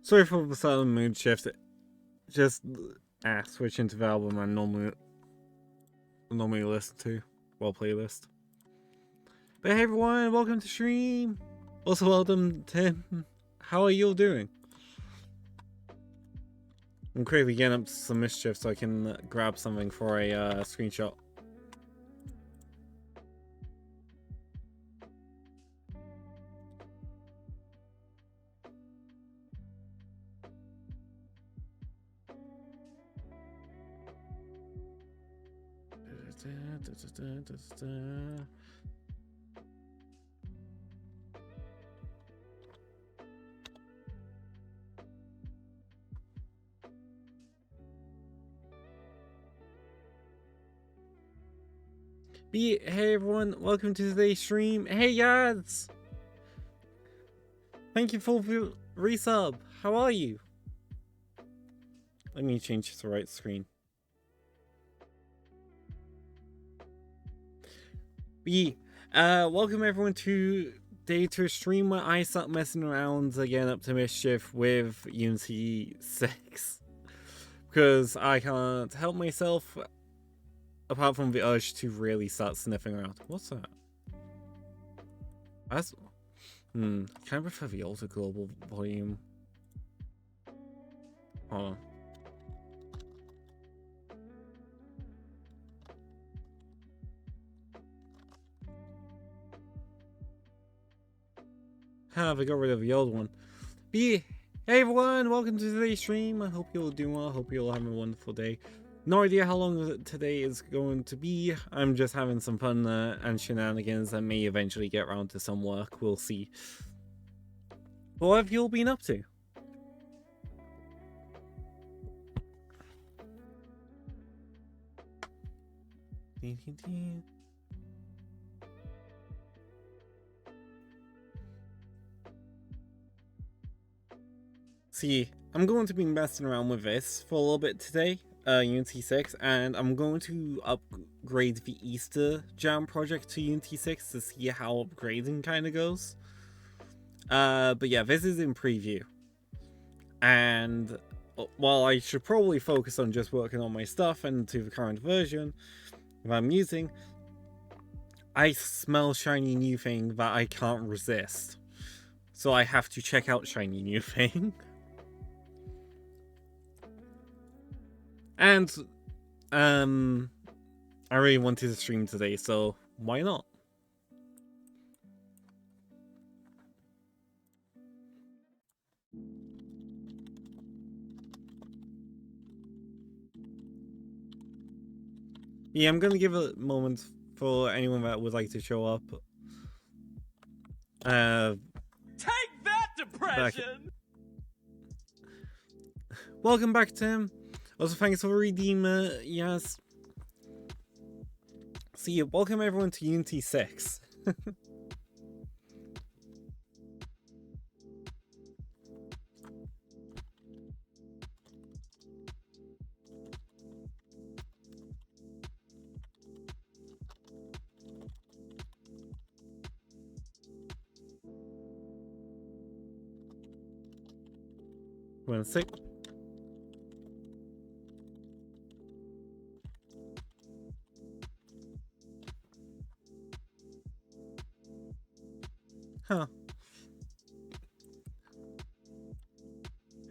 Sorry for the sudden mood shift. Just switching to the album I normally listen to, well, playlist. But hey everyone, welcome to stream. Also welcome Tim. How are you all doing? I'm quickly getting up to some Mischief so I can grab something for a screenshot. Hey everyone, welcome to today's stream. Hey Yads! Thank you for the resub. How are you? Let me change to the right screen. Welcome everyone to day 2 stream where I start messing around again up to Mischief with Unity 6. Because I can't help myself apart from the urge to really start sniffing around. What's that? That's... can I prefer the older global volume? Hold on. They got rid of the old one. Hey everyone, welcome to today's stream. I hope you're all doing well. I hope you're all having a wonderful day. No idea how long today is going to be. I'm just having some fun and shenanigans and may eventually get around to some work. We'll see. What have you all been up to? See, I'm going to be messing around with this for a little bit today, Unity 6, and I'm going to upgrade the Easter Jam project to Unity 6 to see how upgrading kind of goes. But yeah, this is in preview. And while I should probably focus on just working on my stuff and to the current version that I'm using, I smell shiny new thing that I can't resist. So I have to check out shiny new thing. And I really wanted to stream today, so why not? Yeah, I'm gonna give a moment for anyone that would like to show up. Take that, depression! Welcome back, Tim. Also, thanks for redeem, yes. See, welcome everyone to Unity 6. One sec. Huh.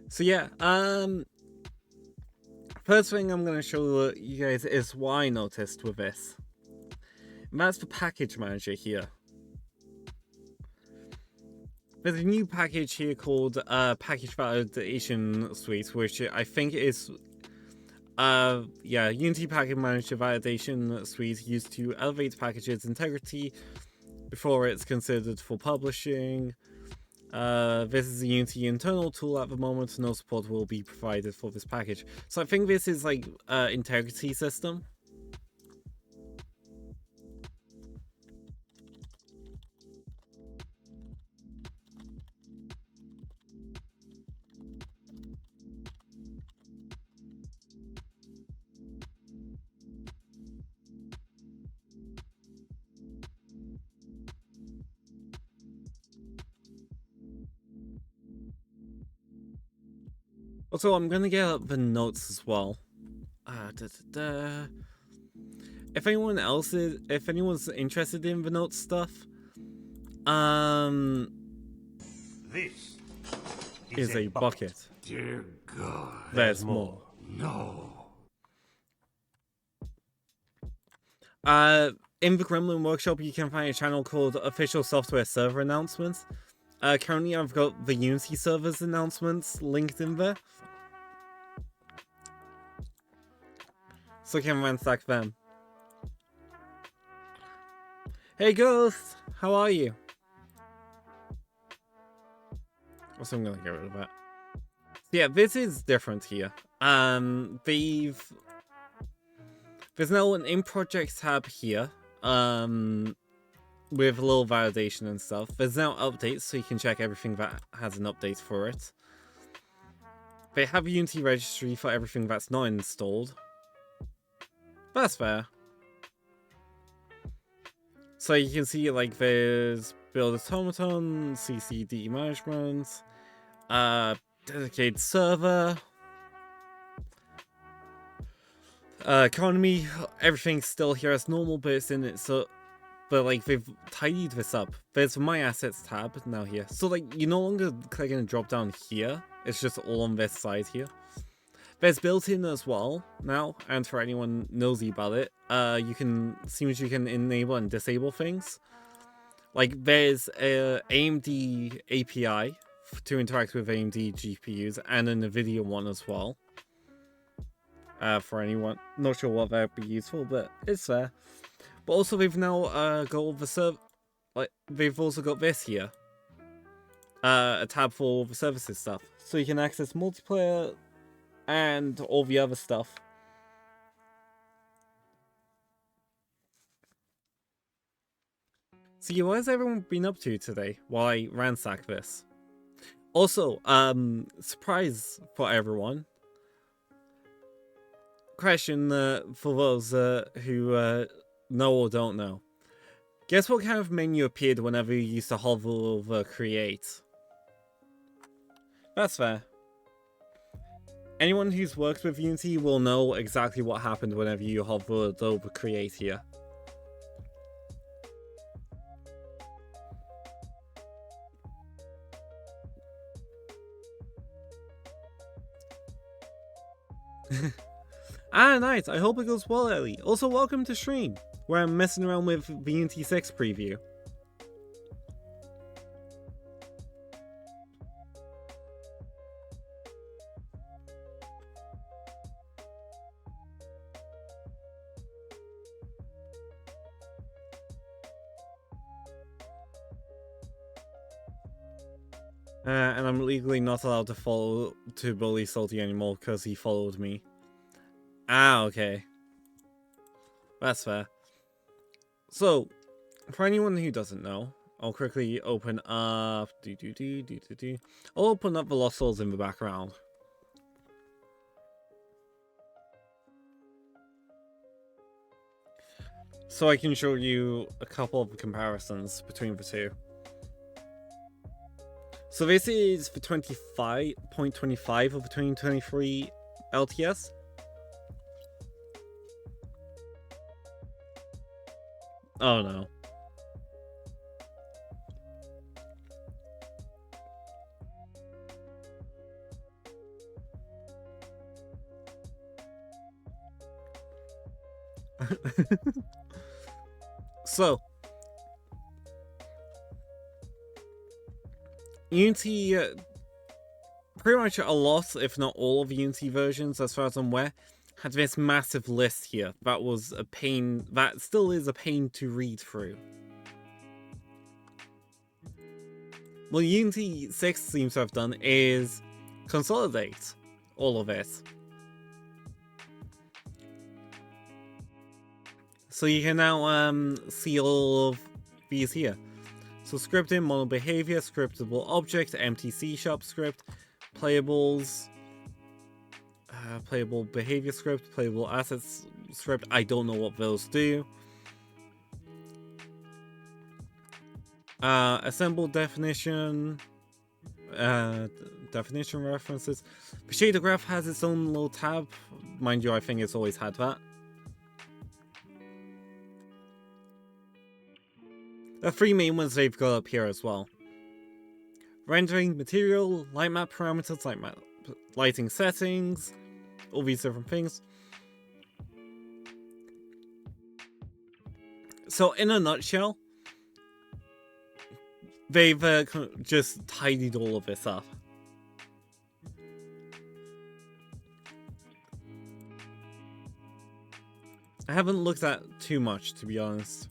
So yeah, first thing I'm gonna show you guys is what I noticed with this. And that's the package manager here. There's a new package here called Package Validation Suite, which I think is Unity Package Manager Validation Suite used to elevate package's integrity before it's considered for publishing. This is a Unity internal tool at the moment. No support will be provided for this package. So I think this is like integrity system. Also, I'm gonna get up the notes as well. If anyone's interested in the notes stuff, this is a bucket. Dear God, There's more. No. In the Gremlin Workshop, you can find a channel called Official Software Server Announcements. Currently, I've got the Unity servers announcements linked in there, so you can ransack them. Hey Ghost, how are you? Also, I'm gonna get rid of that. Yeah, this is different here. There's now an in projects tab here. with a little validation and stuff. There's now updates, so you can check everything that has an update for it. They have a Unity registry for everything that's not installed. That's fair. So you can see, like, there's build automaton, CCD management, dedicated server, economy, everything's still here as normal, but it's in it, so, but like, they've tidied this up. There's My Assets tab now here, so like, you no longer click and drop down here, it's just all on this side here. There's built-in as well now, and for anyone nosy about it, you can enable and disable things. Like, there's a AMD API to interact with AMD GPUs, and a NVIDIA one as well. For anyone not sure what that would be useful, but it's there. But also, they've now got all the they've also got this here, a tab for all the services stuff, so you can access multiplayer and all the other stuff. So yeah, what has everyone been up to today while I ransack this? Also, surprise for everyone. Question for those who know or don't know. Guess what kind of menu appeared whenever you used to hover over create? That's fair. Anyone who's worked with Unity will know exactly what happened whenever you hovered over create here. Ah, nice. I hope it goes well, Ellie. Also, welcome to stream, where I'm messing around with the Unity 6 preview. And I'm legally not allowed to bully Salty anymore because he followed me. Ah, okay. That's fair. So, for anyone who doesn't know, I'll quickly open up... I'll open up the Lost Souls in the background. So I can show you a couple of comparisons between the two. So this is the 25.25 of the 2023 LTS. Oh no. So, Unity, pretty much a lot, if not all of the Unity versions, as far as I'm aware, had this massive list here. That was a pain, that still is a pain to read through. What Unity 6 seems to have done is consolidate all of it. So you can now see all of these here. So scripting, model behavior, scriptable object, empty C# script, playables, playable behavior script, playable assets script. I don't know what those do. Assemble definition, definition references. The shader graph has its own little tab. Mind you, I think it's always had that. The three main ones they've got up here as well. Rendering, material, light map parameters, lighting settings, all these different things. So in a nutshell, they've just tidied all of this up. I haven't looked at too much, to be honest.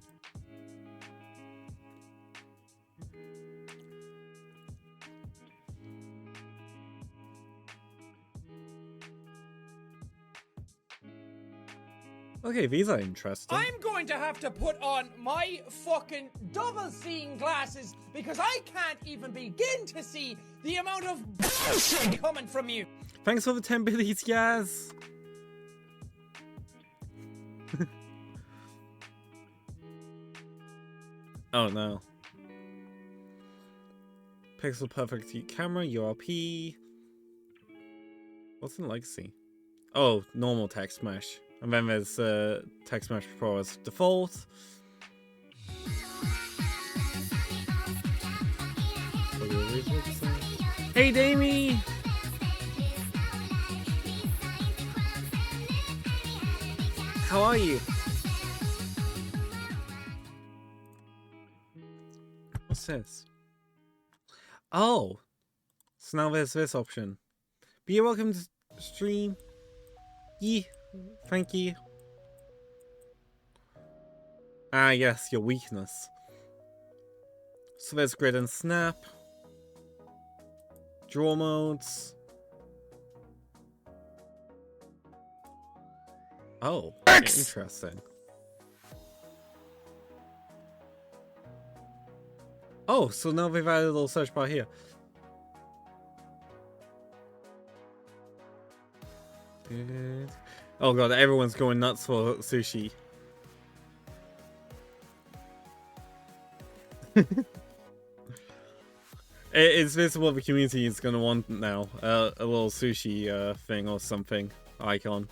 Okay, these are interesting. I'm going to have to put on my fucking double-seeing glasses because I can't even begin to see the amount of bullshit coming from you. Thanks for the 10 biddies, Yaz! Oh no. Pixel Perfect camera, URP. What's in Legacy? Oh, normal text mesh. And then there's text mesh Pro as default. Hey, Damie! How are you? What's this? Oh! So now there's this option. Be welcome to stream. Yee. Thank you. Ah, yes, your weakness. So there's grid and snap. Draw modes. Oh, interesting. Oh, so now they've added a little search bar here. Oh god, everyone's going nuts for sushi. It's this what the community is gonna want now. A little sushi thing or something. Icon.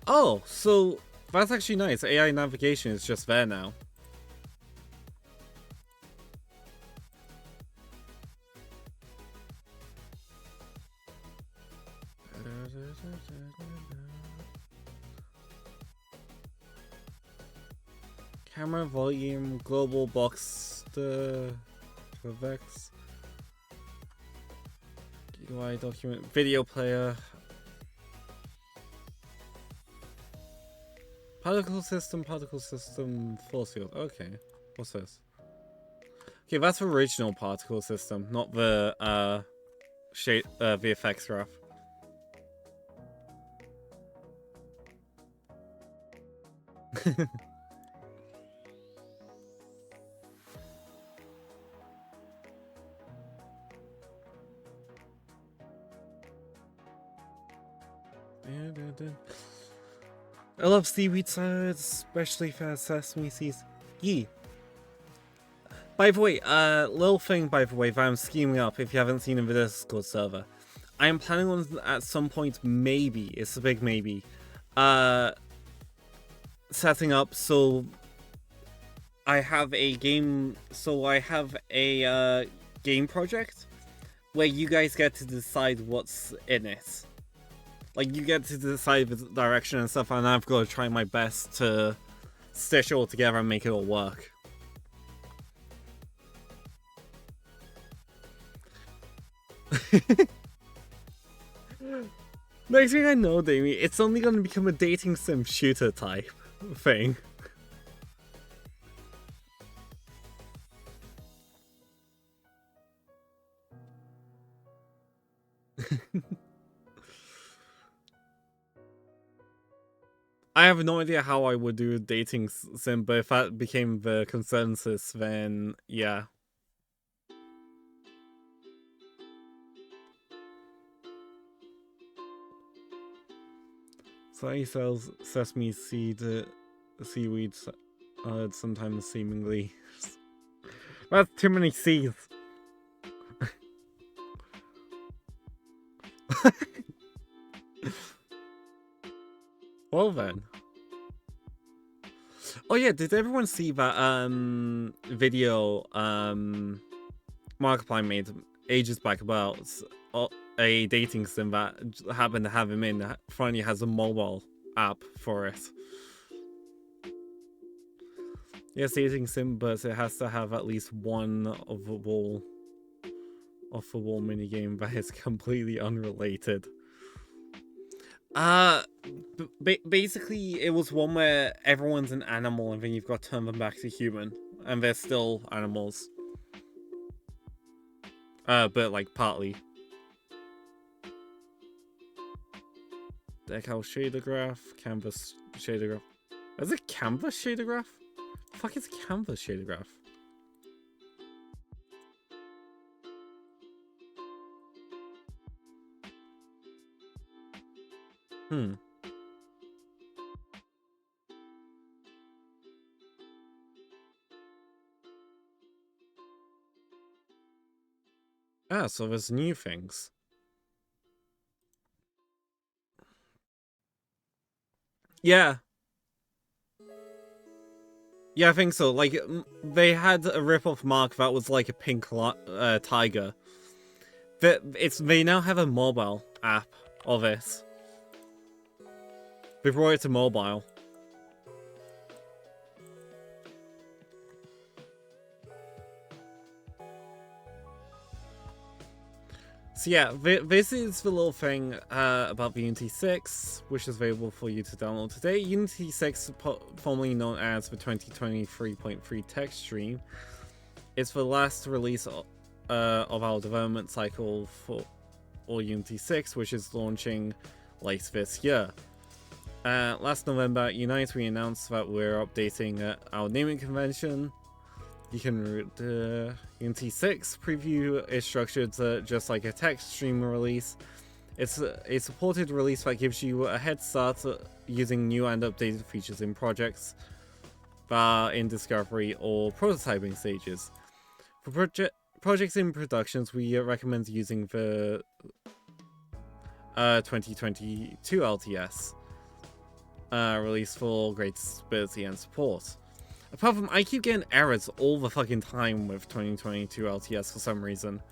Oh, so that's actually nice. AI navigation is just there now. Camera volume, global box, Vex, UI document, video player, particle system, force field. Okay, what's this? Okay, that's the original particle system, not the VFX graph. I love seaweed salads, especially if it has sesame seeds. Yee. By the way, little thing by the way that I'm scheming up if you haven't seen in the Discord server. I am planning on at some point, maybe, it's a big maybe, setting up so I have a game game project where you guys get to decide what's in it. Like, you get to decide the direction and stuff, and I've got to try my best to stitch it all together and make it all work. Next thing I know, Damie, it's only going to become a dating sim shooter type thing. I have no idea how I would do a dating sim, but if that became the consensus, then yeah. So he sells sesame seed, seaweed, sometimes seemingly. That's too many seeds. Well then. Oh yeah, did everyone see that video Markiplier made ages back about a dating sim that happened to have him in? Finally has a mobile app for it. Yes, dating sim, but it has to have at least one of the wall minigame that is completely unrelated. Basically, it was one where everyone's an animal and then you've got to turn them back to human, and they're still animals. But like partly. Decal shader graph, canvas shader graph. Is it canvas shader graph? Fuck, it's canvas shader graph. Ah, so there's new things. Yeah. Yeah, I think so. Like, they had a rip-off mark that was like a pink tiger. They now have a mobile app of it. They brought it to mobile. So yeah, this is the little thing about the Unity 6, which is available for you to download today. Unity 6, formerly known as the 2023.3 text stream, is the last release of our development cycle for Unity 6, which is launching late this year. Last November at Unite, we announced that we're updating our naming convention. You can read Unity 6 preview is structured just like a text stream release. It's a supported release that gives you a head start using new and updated features in projects that are in discovery or prototyping stages. For projects in productions, we recommend using the 2022 LTS release for greater stability and support. Apart from, I keep getting errors all the fucking time with 2022 LTS for some reason.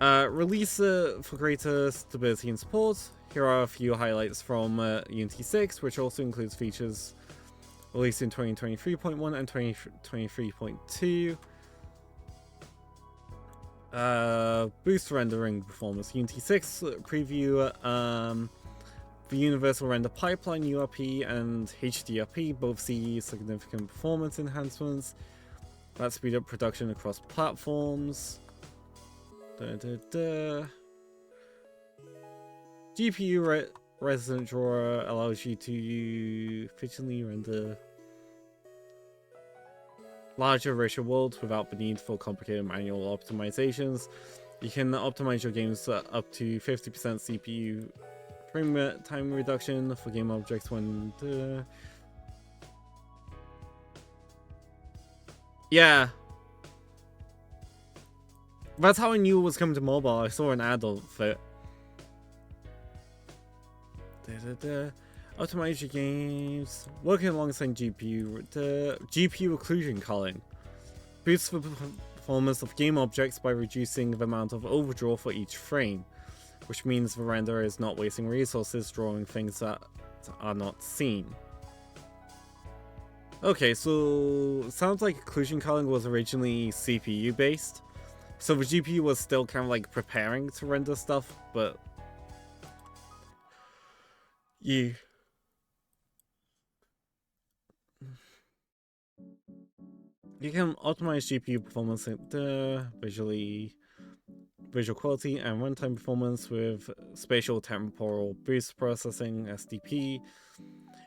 Release for greater stability and support. Here are a few highlights from Unity 6, which also includes features released in 2023.1 and 2023.2. Boost rendering performance. Unity 6 preview. The Universal Render Pipeline URP and HDRP both see significant performance enhancements that speed up production across platforms. GPU Resident Drawer allows you to efficiently render larger, richer worlds without the need for complicated manual optimizations. You can optimize your games up to 50% CPU frame time reduction for game objects when yeah, that's how I knew it was coming to mobile. I saw an ad of it. Optimize your games working alongside GPU occlusion culling boosts the performance of game objects by reducing the amount of overdraw for each frame, which means the renderer is not wasting resources drawing things that are not seen. Okay, so sounds like occlusion culling was originally CPU based, so the GPU was still kind of like preparing to render stuff, but you can optimize GPU performance visual quality and runtime performance with spatial temporal boost processing (SDP).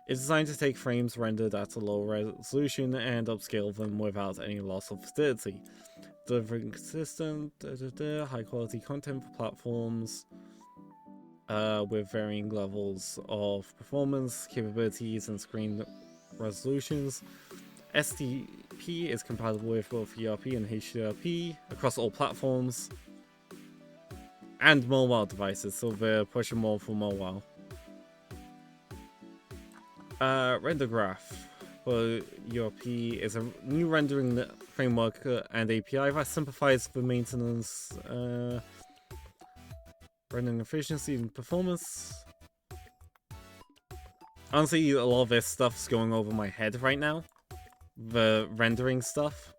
It's designed to take frames rendered at a low resolution and upscale them without any loss of fidelity, delivering consistent, high quality content for platforms with varying levels of performance, capabilities, and screen resolutions. SDP is compatible with both ERP and HDRP across all platforms and mobile devices, so they're pushing more for mobile. Render graph for ERP is a new rendering framework and API that simplifies the maintenance, rendering efficiency and performance. Honestly, a lot of this stuff's going over my head right now. The rendering stuff.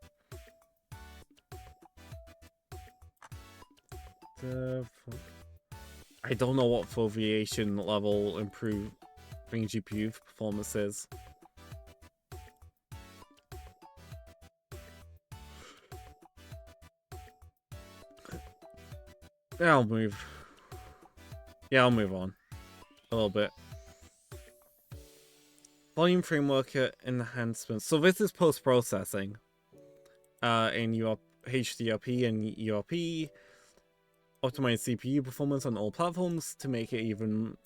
I don't know what foveation level improving GPU performance is. Yeah, I'll move on. little bit. Volume framework enhancements. So this is post-processing in your HDRP and URP. Optimize CPU performance on all platforms to make it even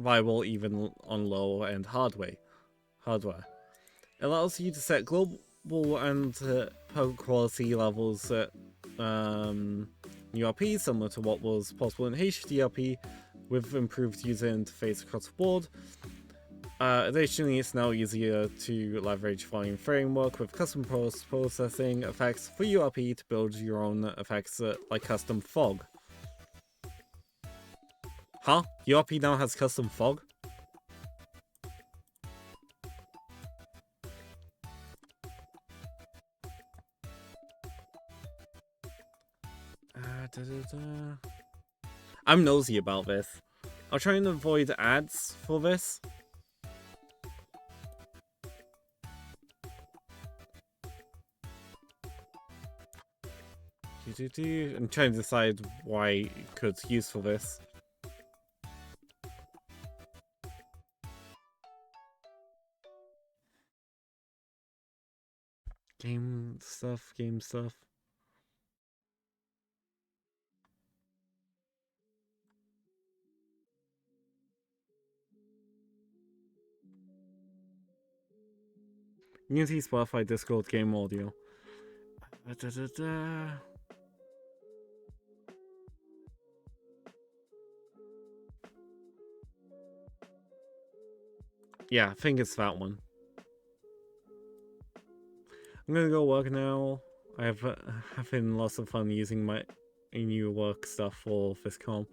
viable even on low-end hardware. It allows you to set global and quality levels at URP, similar to what was possible in HDRP, with improved user interface across the board. Additionally, it's now easier to leverage Volume Framework with custom post-processing effects for URP to build your own effects like custom fog. Huh? URP now has custom fog? I'm nosy about this. I'll try and avoid ads for this. I'm trying to decide why code's used for this. Game stuff. Unity, Spotify, Discord, game audio. Yeah, I think it's that one. I'm gonna go work now. I've having lots of fun using my new work stuff for this com.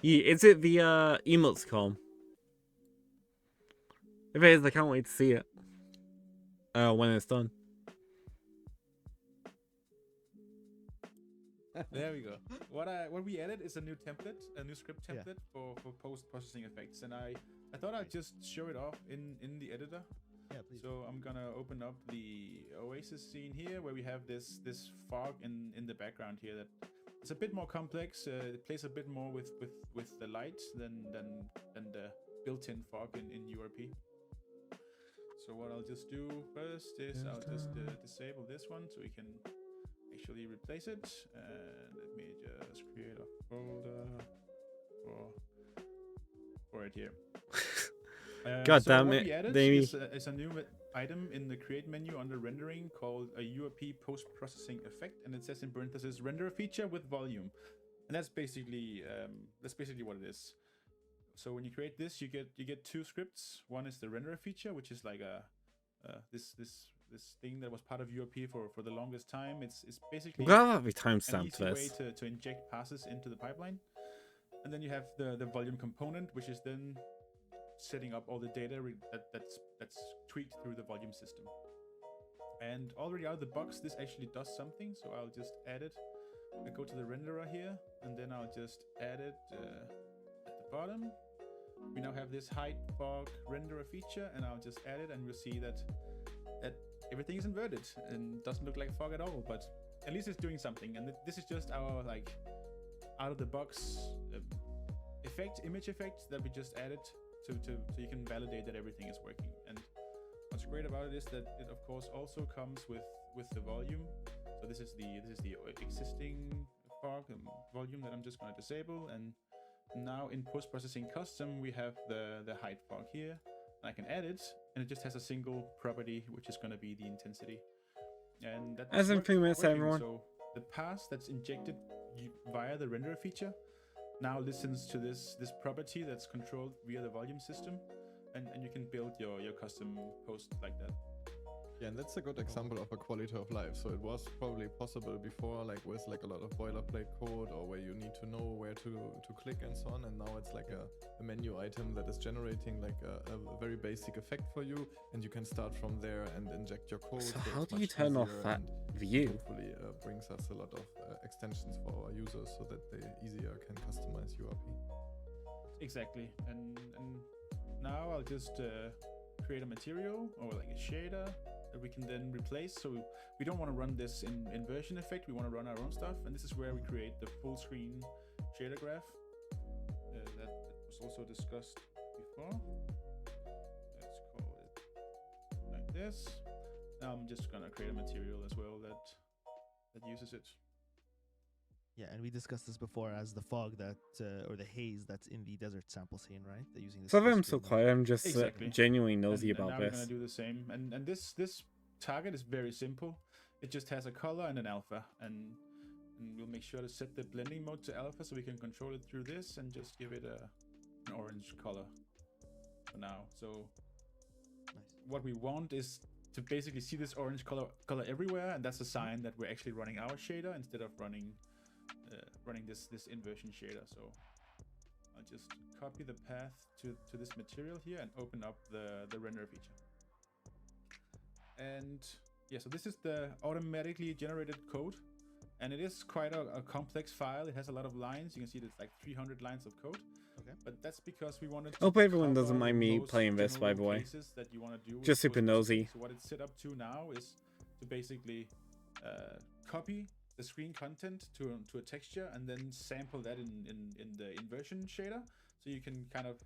Yeah, is it the emotes com? If it is, I can't wait to see it. When it's done. There we go. What we added is a new template, a new script template for post-processing effects, and I thought I'd just show it off in the editor. Yeah, please. So I'm gonna open up the Oasis scene here, where we have this fog in the background here. That it's a bit more complex. It plays a bit more with the light than the built-in fog in URP. So what I'll just do first is I'll just disable this one so we can actually replace it. And let me just create a folder for it here. God so damn what it, we added Davey. is a new item in the create menu under rendering called a URP post-processing effect, and it says in parentheses render a feature with volume, and that's basically what it is. So when you create this, you get two scripts. One is the render a feature, which is like this thing that was part of URP for the longest time. It's basically Gotta be an timestamped easy way this. to inject passes into the pipeline. And then you have the volume component, which is then setting up all the data that's tweaked through the volume system. And already out of the box, this actually does something. So I'll just add it. I go to the renderer here, and then I'll just add it at the bottom. We now have this hide fog renderer feature, and I'll just add it, and we'll see that everything is inverted and doesn't look like fog at all. But at least it's doing something. And this is just our like out of the box image effect that we just added so you can validate that everything is working. And what's great about it is that it of course also comes with the volume. So this is the existing fog volume that I'm just going to disable. And now in post-processing custom, we have the hide fog here. And I can add it, and it just has a single property, which is going to be the intensity. And that's As in 3 minutes, everyone. So the pass that's injected via the renderer feature now listens to this property that's controlled via the volume system, and you can build your custom post like that. Yeah, and that's a good example of a quality of life. So it was probably possible before, like with like a lot of boilerplate code, or where you need to know where to click and so on. And now it's like a menu item that is generating like a very basic effect for you, and you can start from there and inject your code. So it's how do you much turn off easier, that and view? hopefully brings us a lot of extensions for our users so that they easier can customize URP. Exactly. And now I'll just create a material or like a shader that we can then replace. So we don't want to run this in version effect. We want to run our own stuff. And this is where we create the full screen shader graph that was also discussed before. Let's call it like this. Now I'm just gonna create a material as well that uses it. Yeah, and we discussed this before as the fog that, or the haze that's in the desert sample scene, right? They're using this. So I'm for so screen quiet. I'm just Exactly. genuinely nosy And about now we're this. gonna do the same. And this target is very simple. It just has a color and an alpha, and we'll make sure to set the blending mode to alpha so we can control it through this and just give it an orange color for now. So Nice. what we want is to basically see this orange color everywhere, and that's a sign that we're actually running our shader instead of running this inversion shader. So I'll just copy the path to this material here and open up the render feature. And yeah, so this is the automatically generated code, and it is quite a complex file. It has a lot of lines. You can see there's like 300 lines of code. Okay. But that's because we wanted to Hope everyone doesn't cover mind me most playing this, by the general way. cases that you want to do with Just super Postgres. nosy. So what it's set up to now is to basically copy the screen content to a texture and then sample that in the inversion shader. So you can kind of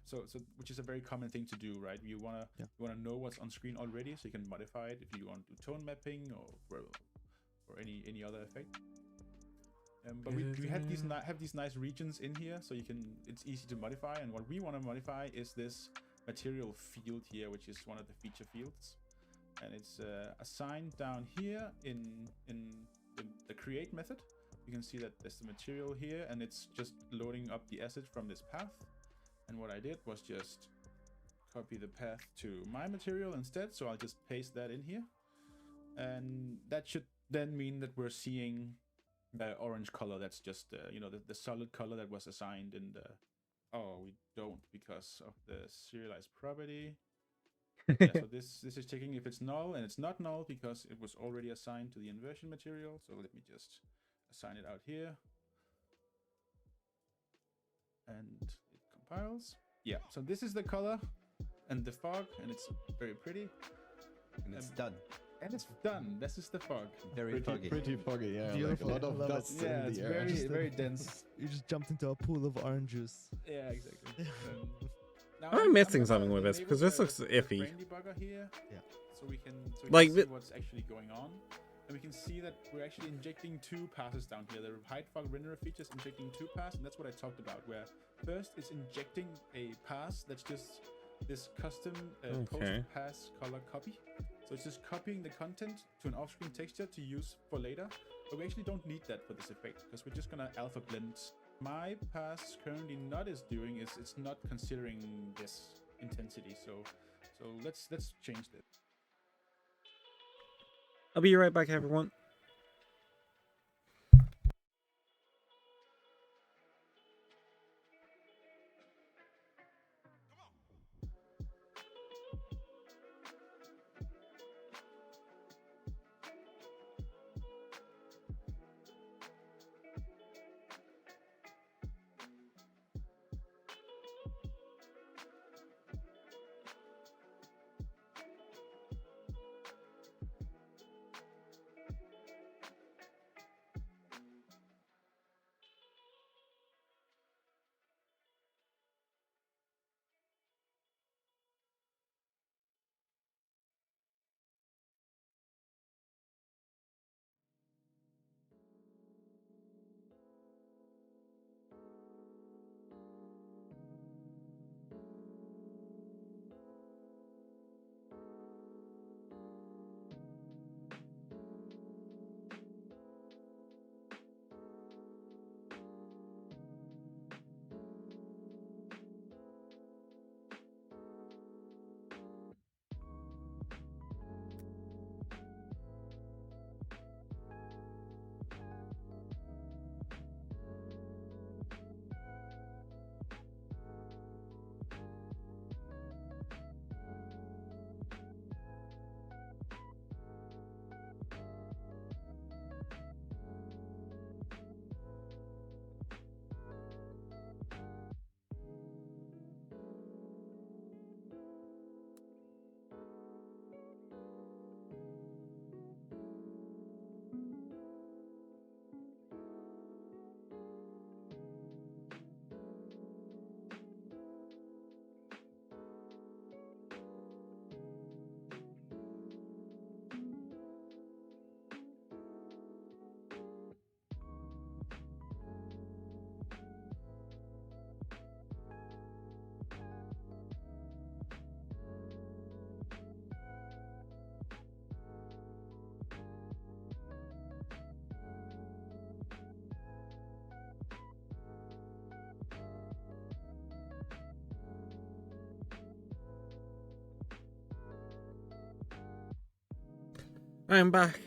which is a very common thing to do, right? You wanna know what's on screen already, so you can modify it if you want to do tone mapping or any other effect. But we have these nice regions in here, so it's easy to modify. And what we want to modify is this material field here, which is one of the feature fields, and it's assigned down here in the create method. You can see that there's the material here, and it's just loading up the asset from this path. And what I did was just copy the path to my material instead, so I'll just paste that in here, and that should then mean that we're seeing the orange color. That's just the solid color that was assigned in the we don't, because of the serialized property. Yeah, so this is checking if it's null, and it's not null because it was already assigned to the inversion material. So let me just assign it out here, and it compiles. Yeah, so this is the color and the fog, and it's very pretty, And it's done. and it's done. This is the fog. Very foggy. Pretty foggy, yeah. Beautiful. Like a lot I love of it. dust Yeah, in it's the air. very dense. You just jumped into a pool of orange juice. Yeah, exactly. Now I'm missing gonna something with this, enable because this the- looks the iffy. brain debugger here, Yeah. so we can Like see the- what's actually going on, and we can see that we're actually injecting two passes down here. The hide fog renderer feature is injecting two passes, and that's what I talked about. Where first it's injecting a pass that's just this custom Okay. post pass color copy. So it's just copying the content to an off-screen texture to use for later. But we actually don't need that for this effect, because we're just gonna alpha blend. My pass currently not is doing is it's not considering this intensity. So let's change that. I'll be right back, everyone. I'm back.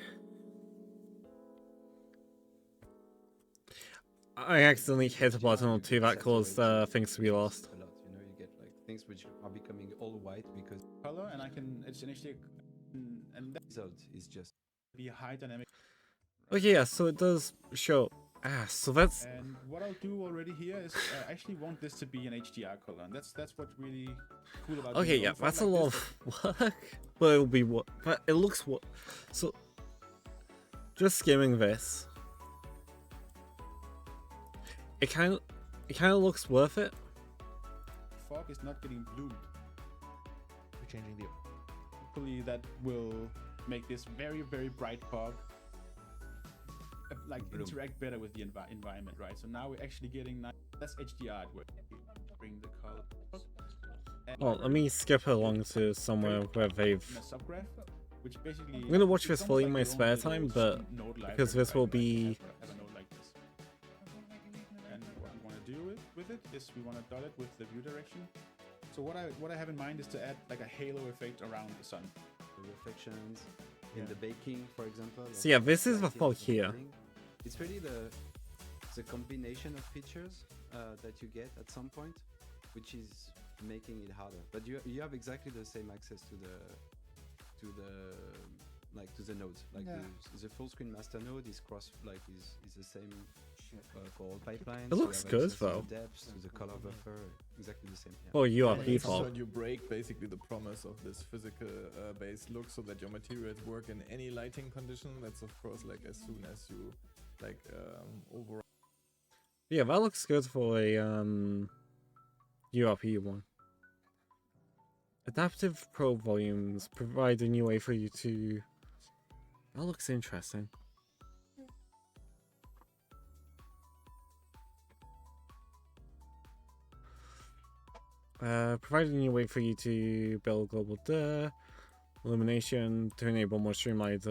I accidentally hit a button or two that caused things to be lost. A lot, you know, you get like things which are becoming all white because Color, and I can. It's initially, and that result is just be a high dynamic. Okay, yeah, so it does show. So that's And what I'll do already here is I actually want this to be an HDR color, and that's what's really cool about. okay. doing Yeah, it. that's a Like lot this, of work, but it'll be what. But it looks what. So just skimming this, it kind of looks worth it. fog is not getting bloomed. We're changing the. Hopefully, that will make this very bright fog like Bloom. interact better with the environment, right? So now we're actually getting that's HDR at work. Bring the color. And Well, let me skip along to somewhere where they've. in a subgraph, which basically I'm gonna watch it's this almost fully in like my your own spare little time, but node because library, this will right? be. Have a node like this. And what we want to do with it is we want to dot it with the view direction. So what I have in mind is to add like a halo effect around the sun. the reflections in Yeah. the baking, for example. So yeah, this is the lighting, fog the here. blurring. It's really the combination of features that you get at some point, which is making it harder. But you have exactly the same access to the nodes. Like the full screen master node is is the same for all pipelines. It looks You have good, access to though. the depths, to the color buffer, exactly the same. Yeah. Oh, you are Yeah, people. So you break basically the promise of this physical based look, so that your materials work in any lighting condition. That's of course like as soon as you like overall. Yeah, that looks good for a URP one. Adaptive probe volumes provide a new way for you to. That looks interesting. Provide a new way for you to build global illumination to enable more streamlined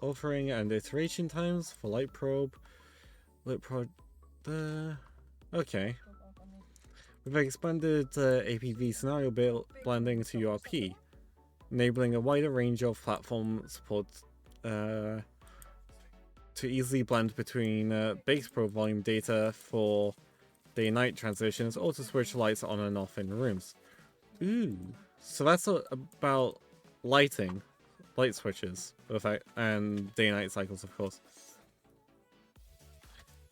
offering and iteration times for light probe. Okay. We've expanded APV scenario blending to URP, enabling a wider range of platform support to easily blend between base probe volume data for day-night transitions, or to switch lights on and off in rooms. Ooh, so that's about lighting, light switches, and day-night cycles, of course.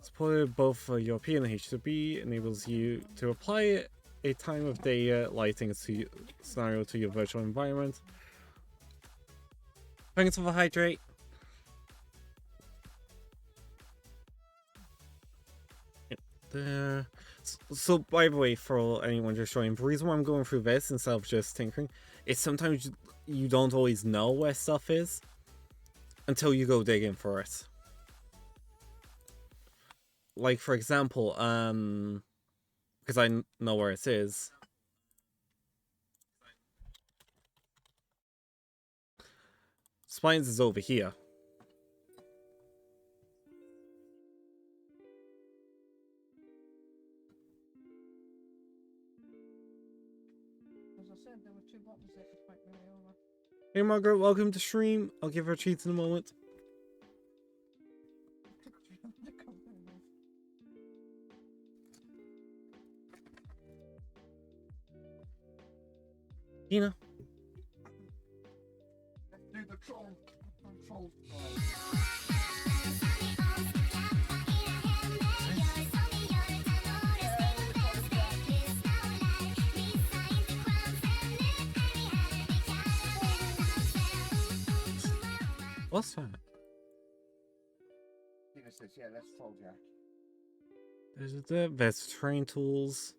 Supported both for European and H2B, enables you to apply a time of day lighting scenario to your virtual environment. Thanks for the hydrate. So by the way, for anyone just joining, the reason why I'm going through this instead of just tinkering is sometimes you don't always know where stuff is until you go digging for it. Like for example, because I know where it is. Spines is over here. As I said, there were two buttons there to fight me over. Hey Margaret, welcome to stream. I'll give her a treat in a moment. Tina. Let's do the troll. What's that? Tina says, yeah, let's troll Jack. There's train tools.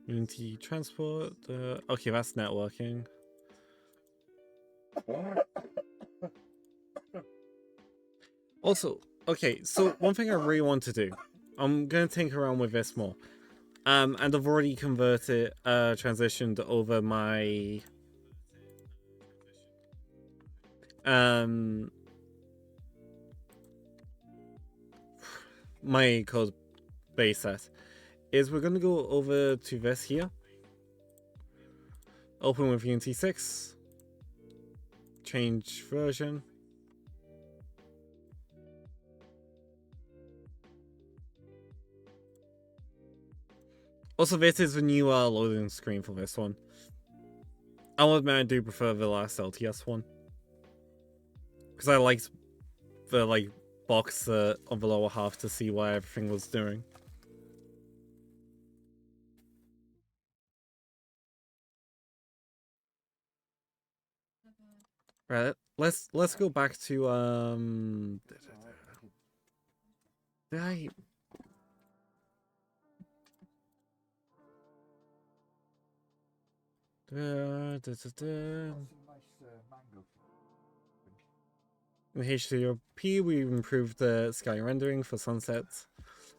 Unity transport. Okay, that's networking. Also, okay, so one thing I really want to do, I'm gonna tinker around with this more. And I've already transitioned over my my code base set. Is we're gonna go over to this here. Open with Unity 6. change version. Also, this is the new loading screen for this one. I'll admit I do prefer the last LTS one. Because I liked the like box on the lower half to see what everything was doing. Right, let's go back to did I In HDRP, we improved the sky rendering for sunsets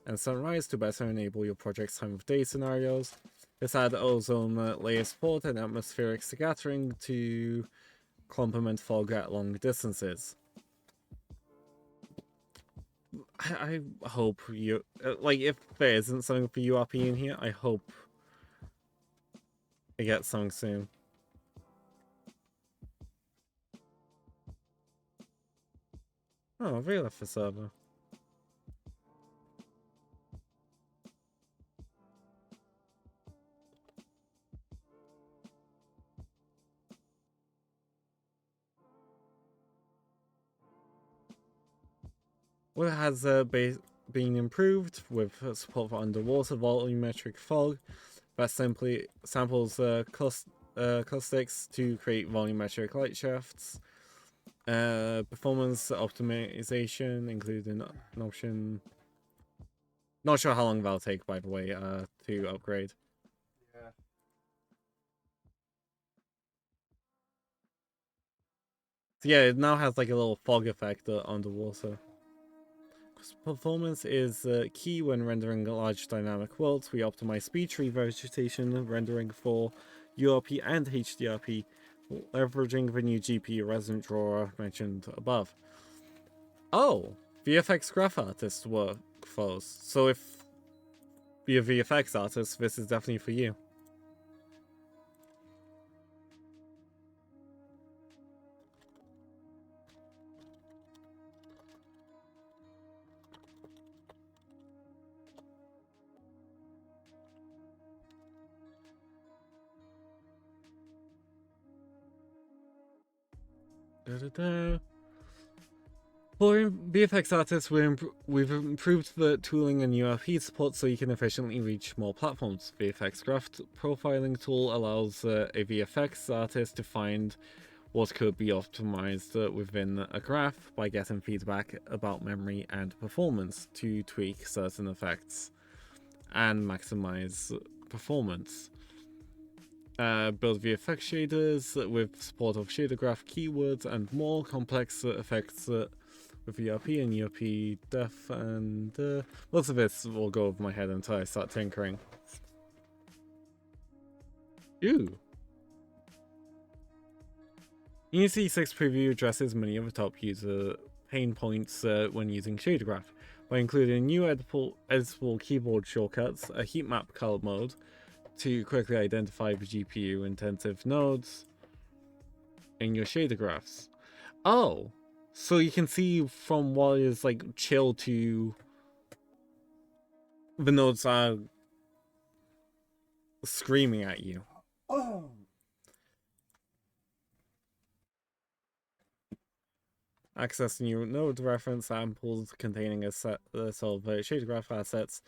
and sunrise to better enable your project's time of day scenarios. This had ozone layer support and atmospheric scattering to complement fog at long distances. I hope you like if there isn't something for URP in here, I hope I get something soon. Oh, they left the server. What has been improved with support for underwater volumetric fog that simply samples caustics to create volumetric light shafts. Performance optimization, including an option. Not sure how long that'll take, by the way, to upgrade. Yeah. So yeah, it now has like a little fog effect underwater. Performance is key when rendering large dynamic worlds. We optimize speed tree vegetation rendering for URP and HDRP, leveraging the new GPU resident drawer mentioned above. Oh, VFX graph artist workflows. So if you're a VFX artist, this is definitely for you. For VFX artists, we've improved the tooling and URP support so you can efficiently reach more platforms. VFX Graph Profiling tool allows a VFX artist to find what could be optimized within a graph by getting feedback about memory and performance to tweak certain effects and maximize performance. Build VFX shaders with support of shader graph keywords and more complex effects with URP and URP def, and lots of this will go over my head until I start tinkering. Ooh. Unity 6 Preview addresses many of the top user pain points when using shader graph, by including new editable keyboard shortcuts, a heat map color mode to quickly identify the GPU intensive nodes in your shader graphs. Oh, so you can see from what is like chill to the nodes are screaming at you. Access new node reference samples containing a set of shader graph assets.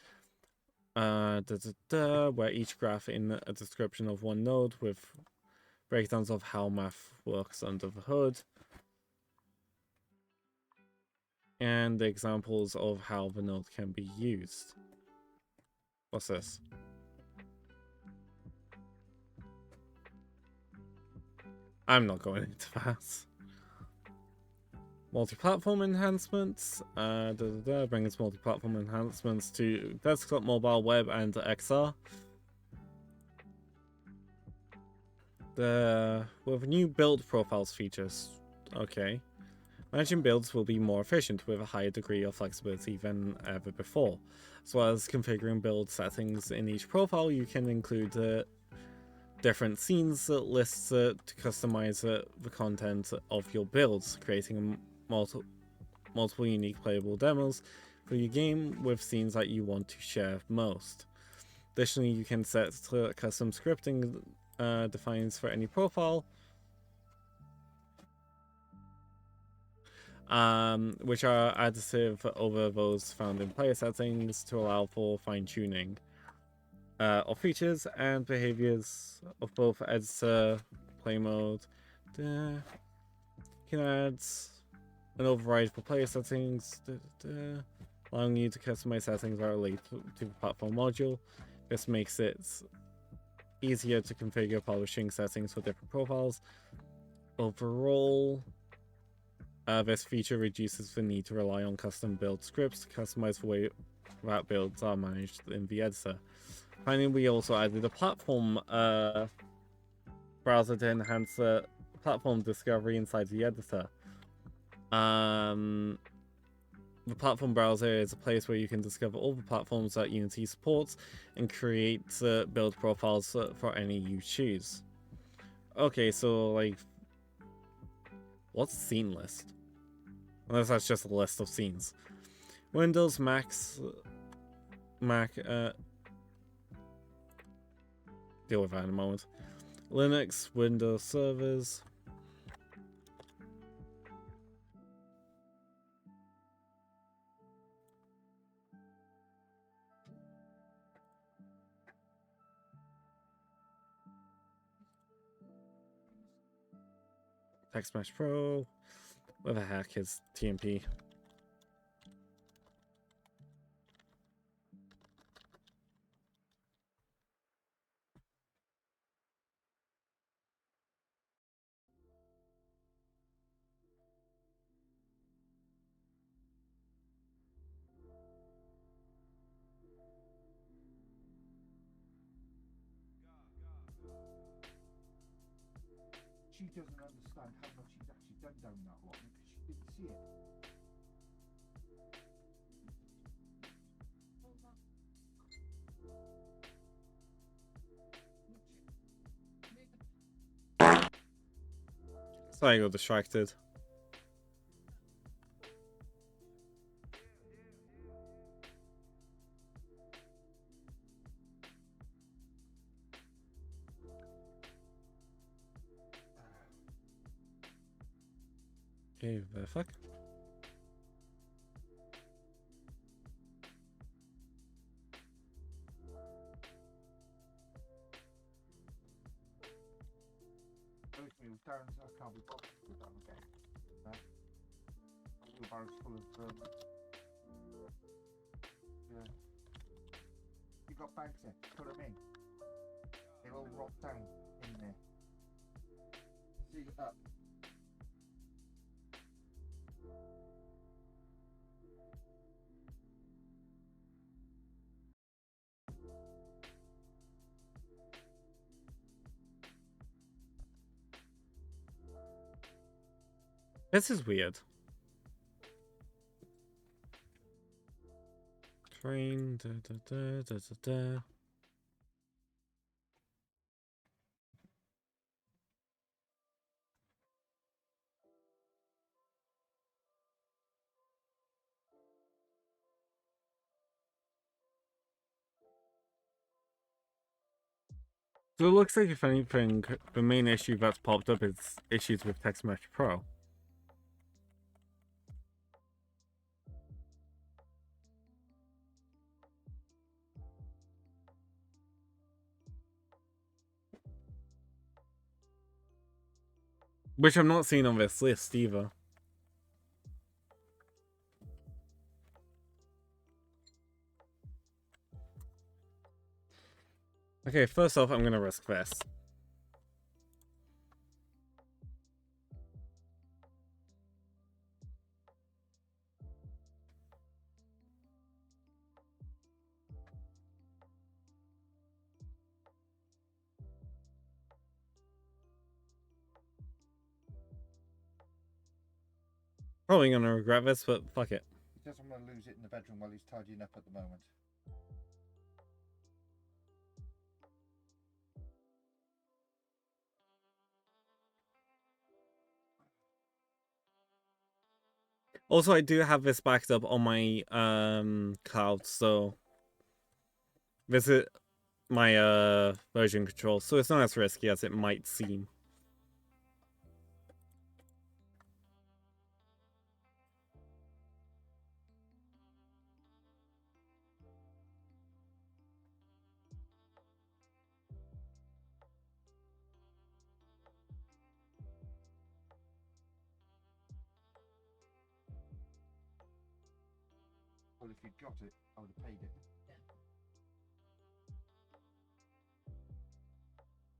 Where each graph in a description of one node with breakdowns of how math works under the hood. And examples of how the node can be used. What's this? I'm not going into that. Multi-platform enhancements. Brings multi-platform enhancements to desktop, mobile, web, and XR. With new build profiles features. Okay. Managing builds will be more efficient with a higher degree of flexibility than ever before. As well as configuring build settings in each profile, you can include different scenes lists to customize the content of your builds, creating multiple unique playable demos for your game with scenes that you want to share most. Additionally, you can set custom scripting defines for any profile, which are additive over those found in player settings to allow for fine-tuning of features and behaviors of both editor, play mode. You can add an override for player settings, allowing you to customize settings that relate to the platform module. This makes it easier to configure publishing settings for different profiles. Overall, this feature reduces the need to rely on custom build scripts to customize the way that builds are managed in the editor. Finally, we also added a platform browser to enhance platform discovery inside the editor. The platform browser is a place where you can discover all the platforms that Unity supports and create build profiles for any you choose. Okay, so like, what's scene list? Unless that's just a list of scenes. Windows, Mac, deal with that in a moment. Linux, Windows servers. Text Mesh Pro. Where the heck is TMP? She doesn't understand how much he's actually done down that one because she didn't see it. So I got distracted. Okay, the fuck? Darren's, I can't be bothered with that again. Wheelbarrow's full of yeah. You got bags there, put them in. They'll all rot down in there. See up. This is weird. Train, da da da da da da. So it looks like, if anything, the main issue that's popped up is issues with Text Mesh Pro. Which I'm not seeing on this list either. Okay, first off, I'm gonna risk this. Probably gonna regret this, but fuck it. He doesn't want to lose it in the bedroom while he's tidying up at the moment. Also, I do have this backed up on my cloud, so visit my version control, so it's not as risky as it might seem. Well, if you'd got it, I would have paid it.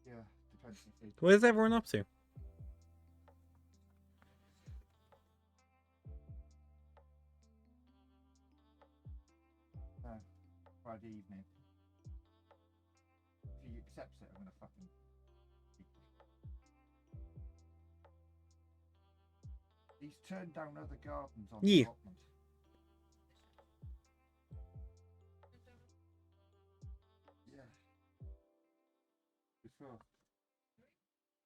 Yeah, depends if they... What is everyone up to? Friday evening. If he accepts it, I'm gonna fucking... He's turned down other gardens on the allotment. Yeah.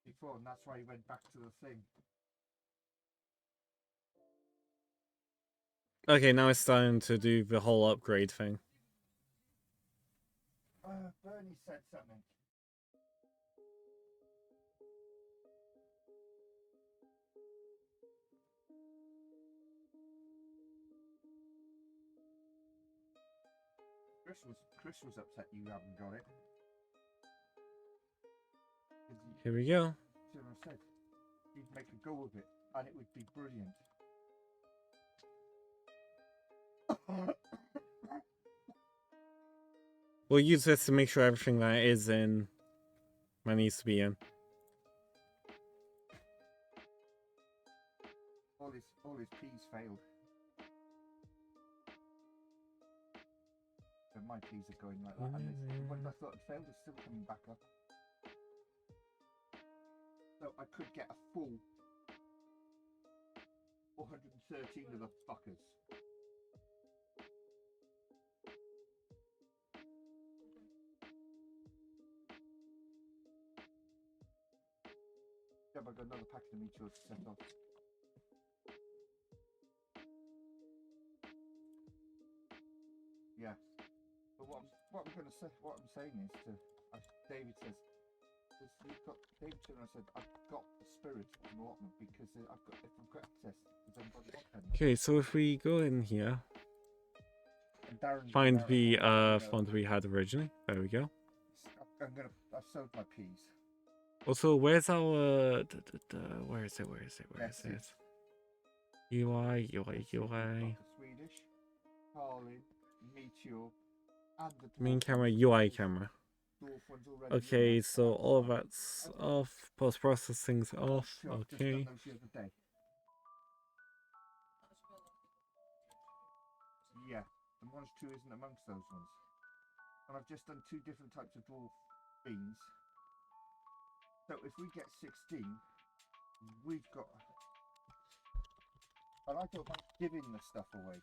Before, and that's why he went back to the thing. Okay, now it's time to do the whole upgrade thing. Bernie said something. Chris was upset you haven't got it. Here we go. See what I said? He'd make a go of it, and it would be brilliant. We'll use this to make sure everything that is in that needs to be in. All his P's failed. But my P's are going like that, and the ones I thought had failed are still coming back up. So I could get a full 413 of the fuckers. Yeah, but I got another packet of meteors to set off. Yeah. But what I'm gonna say, what I'm saying is to David says, David turned around and said, I've got the spirit of an allotment because if I've got access, does anybody want them? Okay, so if we go in here, Darren, find the font we had originally. There we go. I've sowed my peas. Also, where's our where is it? UI. Swedish, Carlin, Meteor, and the Main camera, UI camera. Okay, so all of that's off. Post processing's off. Okay. Yeah, the Monge 2 isn't amongst those ones. And I've just done 2 different types of dwarf beans. So if we get 16, we've got... And I don't mind giving the stuff away.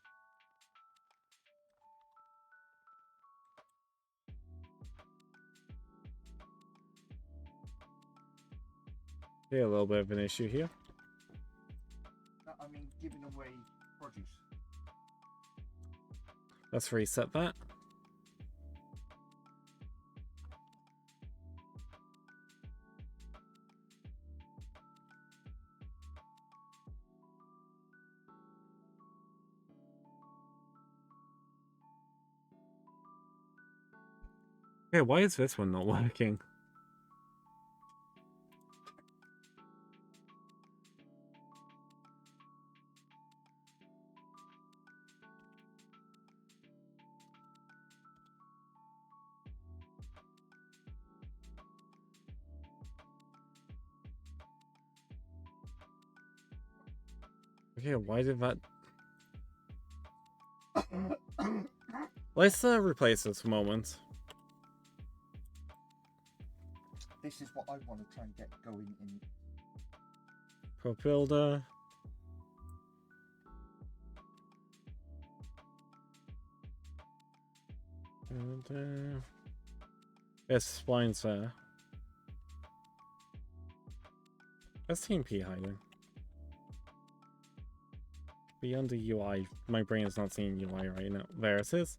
Yeah, a little bit of an issue here. I mean, giving away produce. Let's reset that. Okay, why is this one not working? Okay, why did that... Let's replace this for a moment. This is what I want to try and get going in. Pro builder. And yes, splines there. Where's Team P hiding? Beyond the UI, my brain is not seeing UI right now. There it is.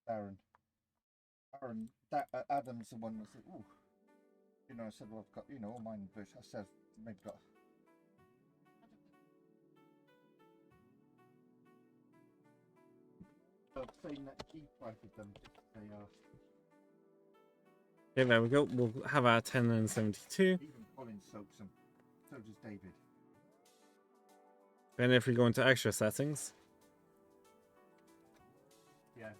Aaron. Adam's the one that said, "Ooh," you know. I said, "Well, I've got, you know, all mine." But I said, "Maybe got." Saying that he priced them. They are. Yeah, there we go. We'll have our 10 and 72. Even Colin soaks them. So does David. Then if we go into extra settings, Yeah.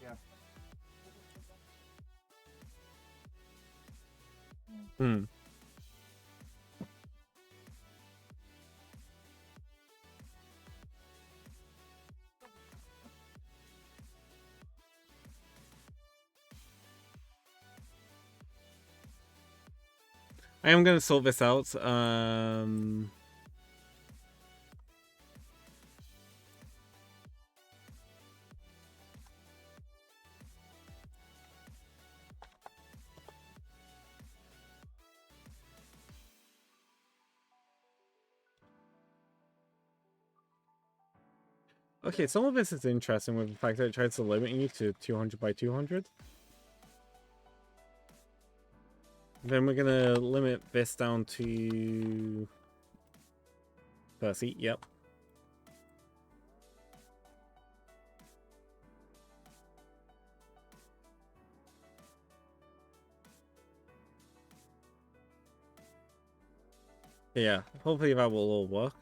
Yeah. hmm. I am gonna sort this out. Okay, some of this is interesting with the fact that it tries to limit you to 200 by 200. Then we're gonna limit this down to 30. Yep. Yeah, hopefully that will all work.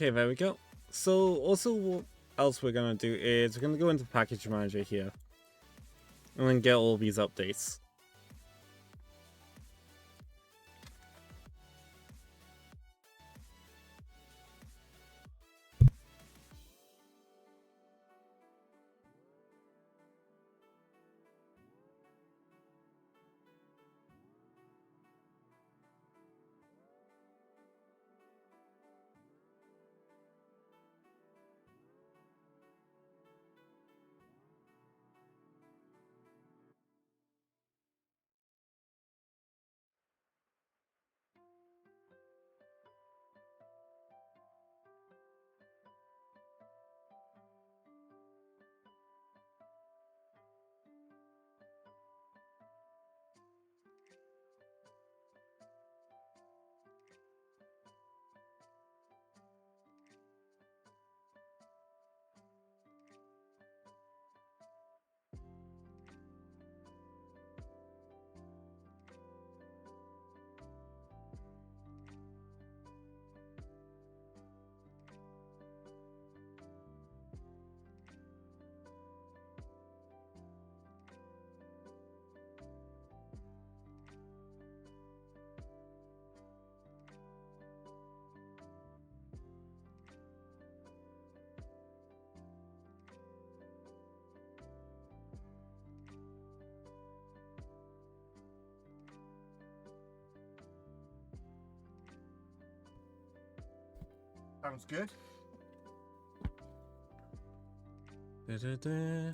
Okay, there we go. So also what else we're gonna do is we're gonna go into package manager here and then get all these updates. Sounds good. Da-da-da.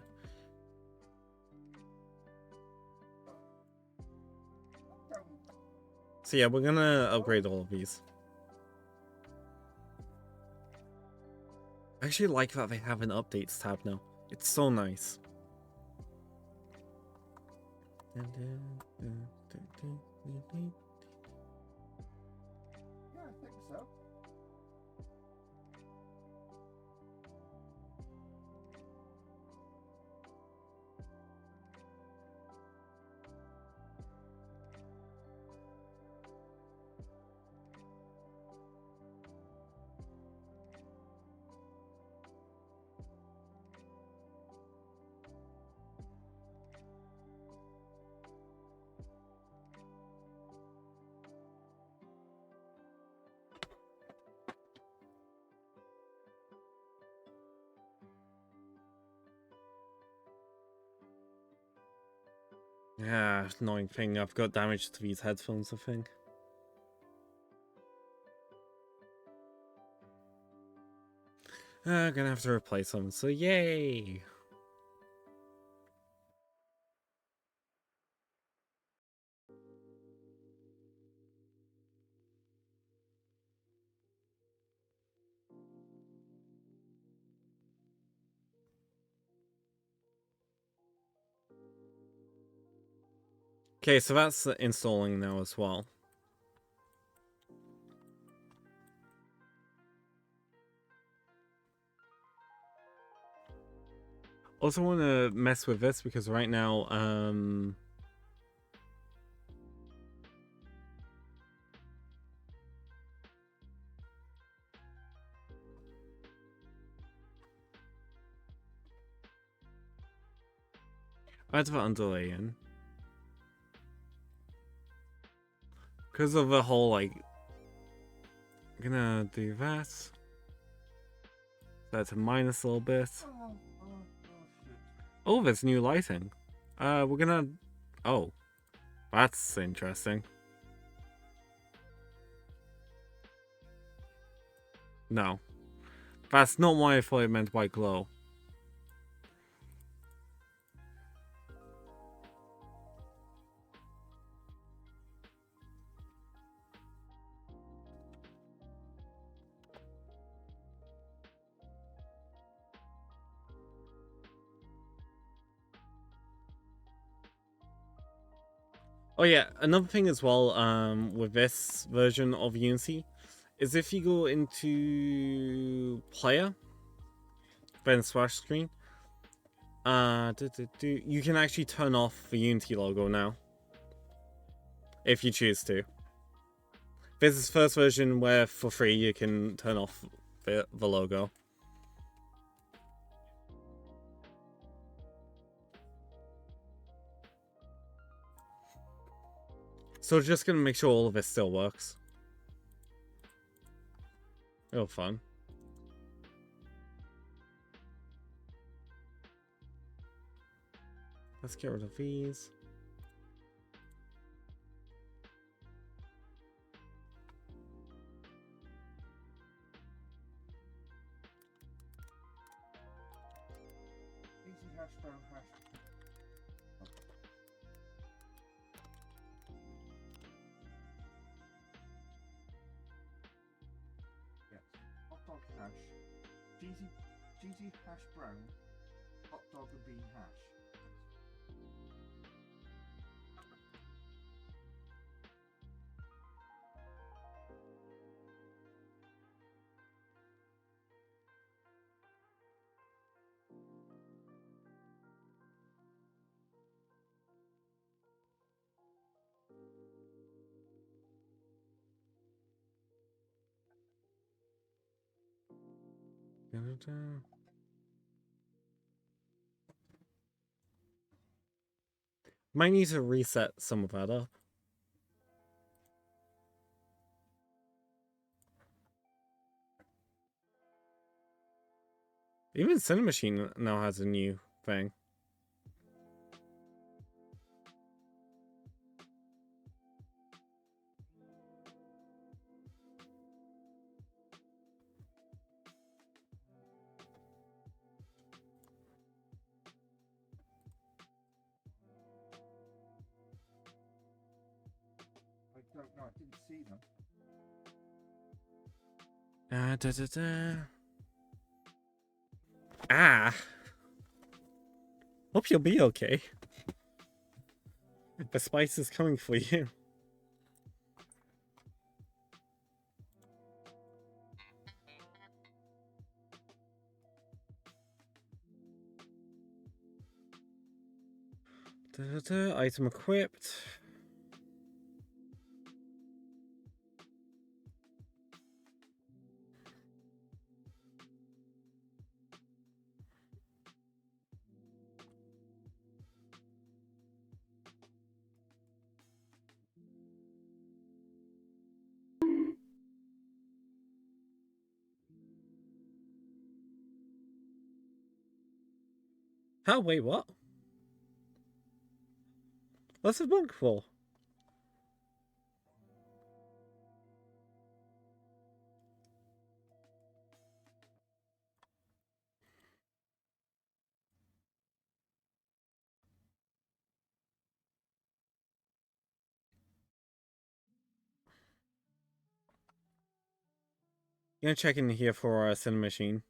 So yeah, we're gonna upgrade all of these. I actually like that they have an updates tab now. It's so nice. Yeah, I think so. Yeah, annoying thing. I've got damage to these headphones, I think. Gonna have to replace them, so yay! Okay, so that's installing now as well. Also want to mess with this because right now, I had to put underlay in. Because of the whole, like, I'm gonna do that. That's a minus a little bit. Oh, there's new lighting. We're gonna... Oh. That's interesting. No. That's not what I thought it meant by glow. Oh yeah, another thing as well, with this version of Unity, is if you go into player, then splash screen, you can actually turn off the Unity logo now. If you choose to. This is the first version where for free you can turn off the logo. So just gonna make sure all of this still works. Real fun. Let's get rid of these. Easy hash brown hash. Yes. Hot dog hash. Cheesy hash brown. Hot dog and bean hash. Might need to reset some of that up. Even Cinemachine now has a new thing. I don't know. I didn't see them. Ah. Hope you'll be okay. The spice is coming for you. Item equipped. Huh, wait, what? What's a bunk for? Gonna check in here for a Cinema Machine.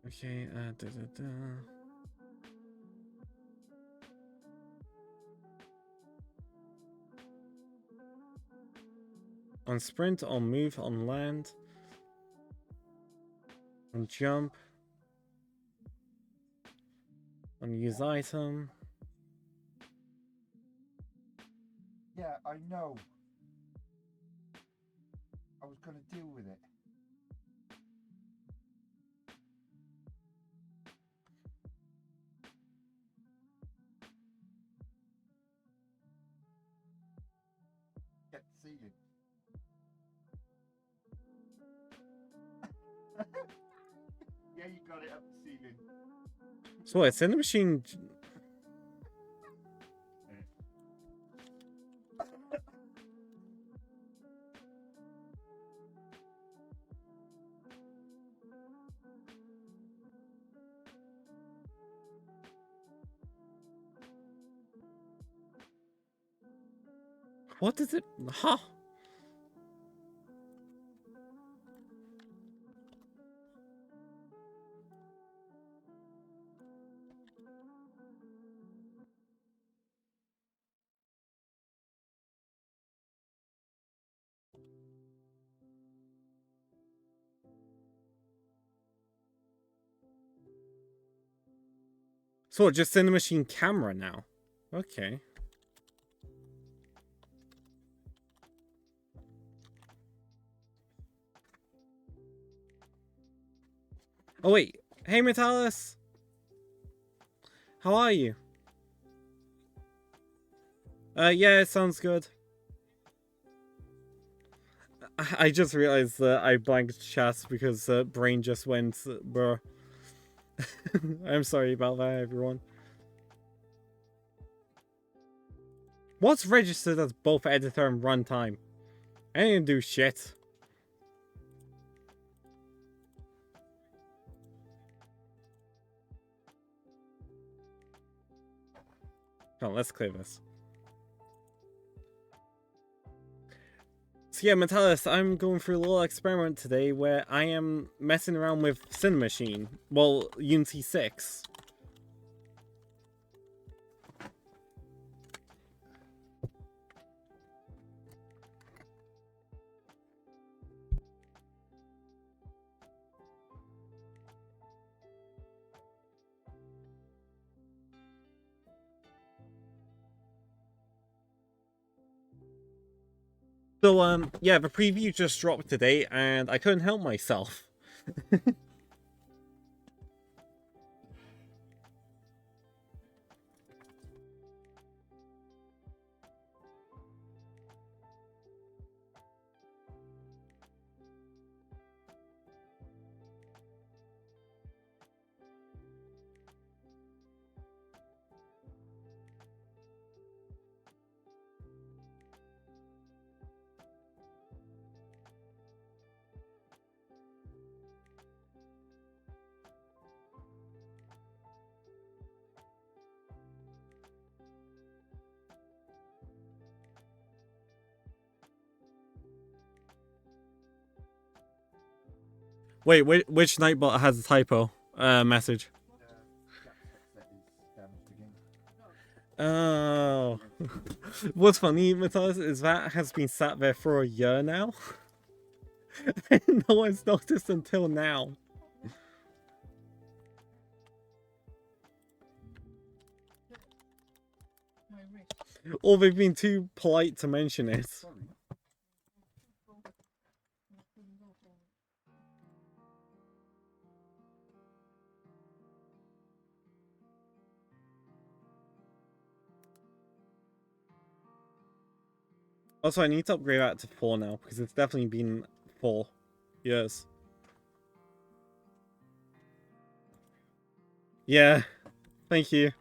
Okay, On sprint, on move, on land, on jump, on use item. Yeah, I know. I was gonna deal with it. Get the ceiling. Yeah, you got it up the ceiling. So what, Cinema Machine? What is it? Huh? So just Cinema Machine camera now. Okay. Oh wait, hey Metalis! How are you? Yeah, it sounds good. I just realized that I blanked chat because brain just went, bruh. I'm sorry about that, everyone. What's registered as both editor and runtime? I didn't do shit. Come on, let's clear this. So yeah, Metalis, I'm going through a little experiment today where I am messing around with Cinema Machine. Well, Unity 6. So, yeah, the preview just dropped today, and I couldn't help myself. Wait, which Nightbot has a typo message? Oh. What's funny, Matthias, is that has been sat there for a year now. And no one's noticed until now. Or they've been too polite to mention it. Also, I need to upgrade that to 4 now, because it's definitely been 4 years. Yeah, thank you.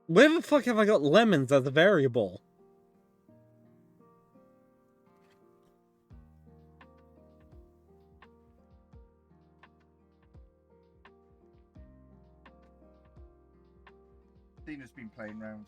Where the fuck have I got lemons as a variable? Dina's been playing round.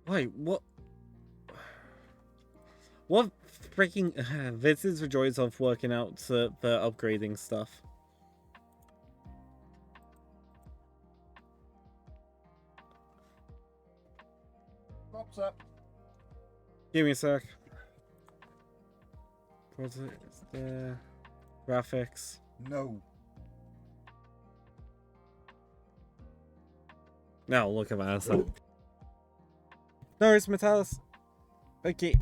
Wait, what? What freaking... this is the joys of working out the upgrading stuff. Pops up. Give me a sec. What's it? It's the graphics. No. Now look at that. No, it's Metalis. Okay.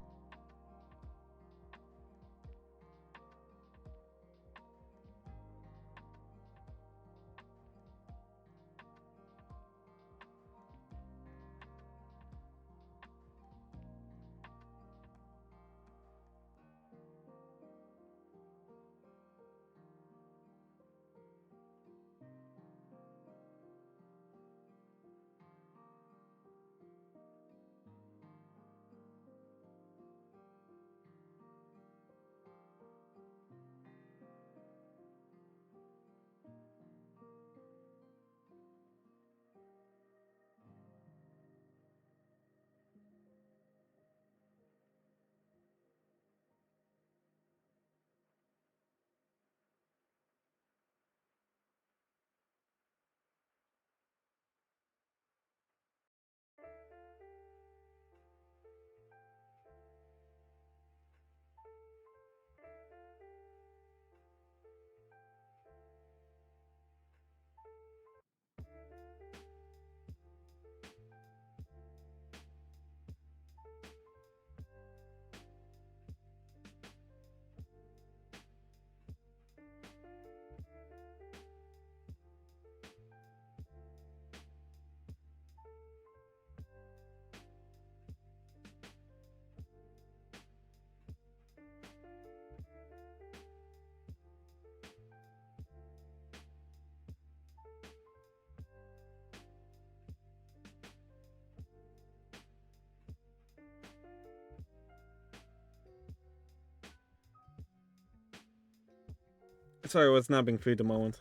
Sorry, I was nabbing food a moment.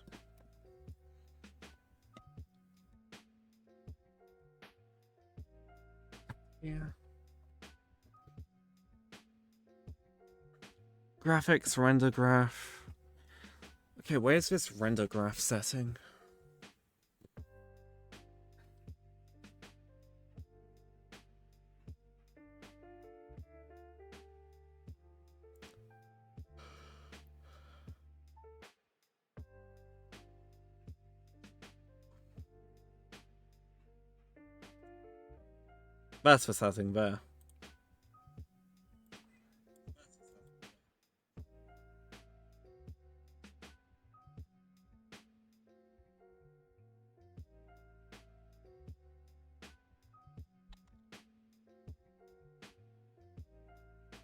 Yeah. Graphics, render graph. Okay, where's this render graph setting? That's the setting there.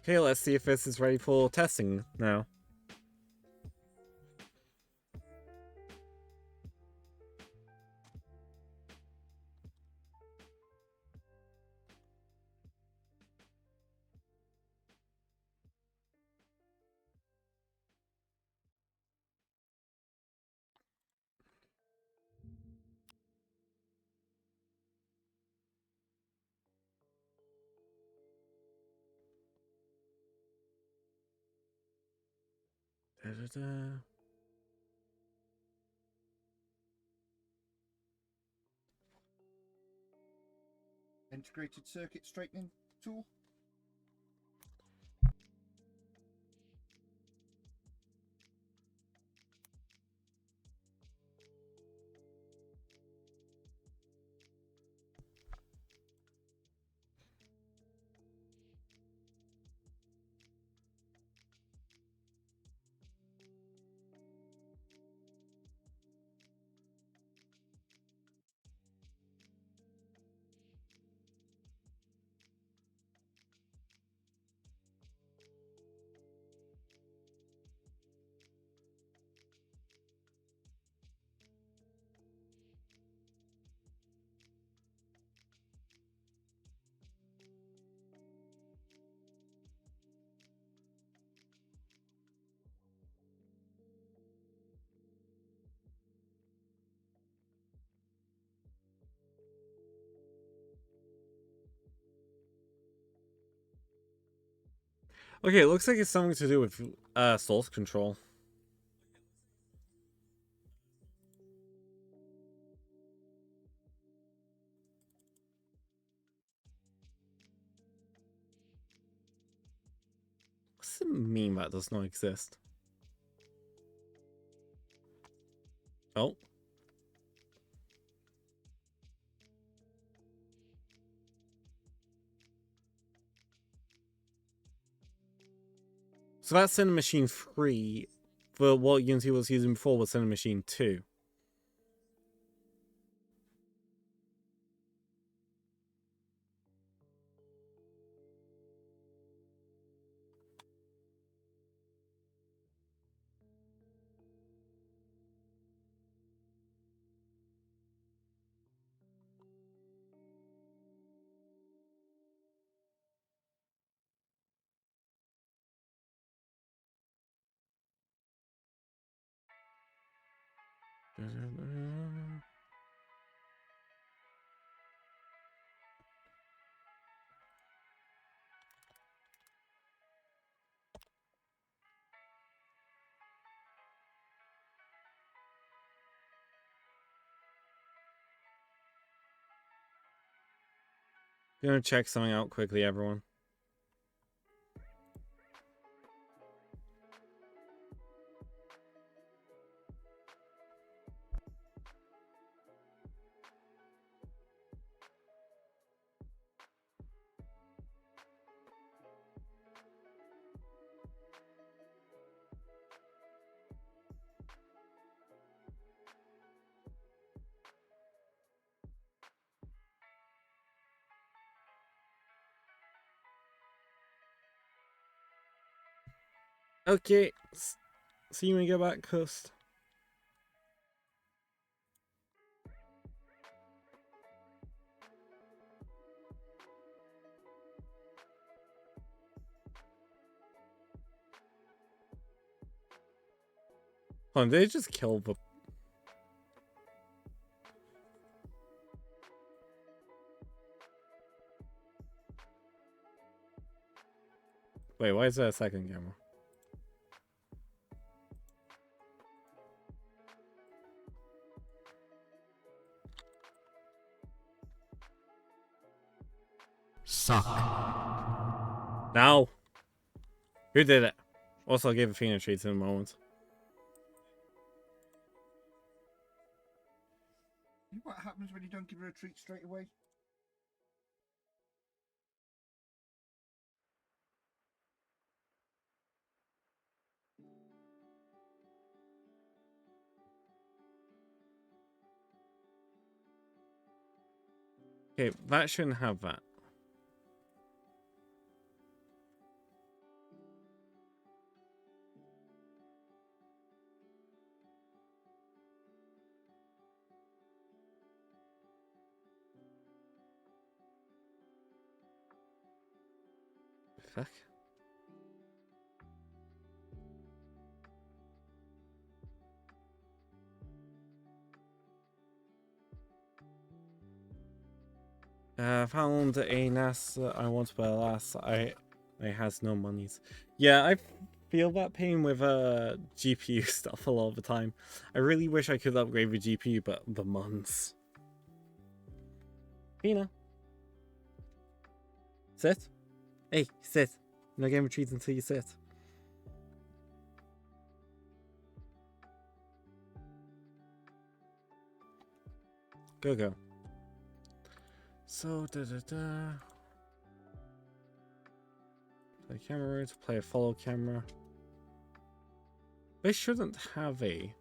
Okay, let's see if this is ready for testing now. Da-da-da. Integrated circuit straightening tool. Okay, it looks like it's something to do with source control. What's the meme that does not exist? Oh. So that's Cinemachine 3, but what Unity was using before was Cinemachine 2. Gonna check something out quickly, everyone. Okay, see you when you get back, Coast. Hold on, did they just kill the... Wait, why is there a second camera? Suck. Now! Who did it? Also, I'll give Athena treats in a moment. What happens when you don't give her a treat straight away? Okay, that shouldn't have that. Fuck. Found a NAS I want to buy last. I has no monies. Yeah, feel that pain with GPU stuff a lot of the time. I really wish I could upgrade the GPU, but the months. Pina. Sit. Hey, sit. No game of treats until you sit. Go. So, play camera to play a follow camera. They shouldn't have a.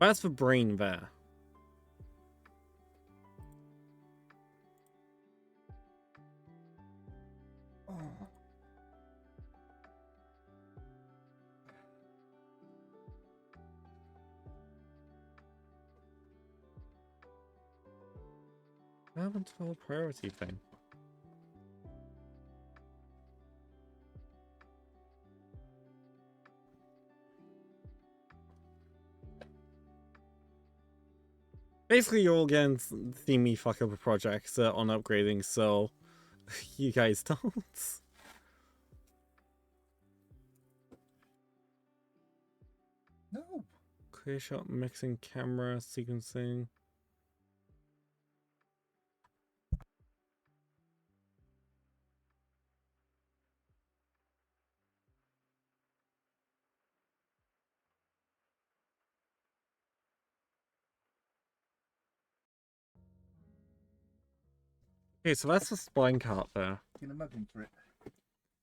That's the brain there. What happened to the whole priority thing? Basically, you're all getting see me fuck up a project on upgrading, so you guys don't. No. Clear shot, mixing, camera, sequencing. Okay, so that's the spine cart there. You're gonna mug him for it.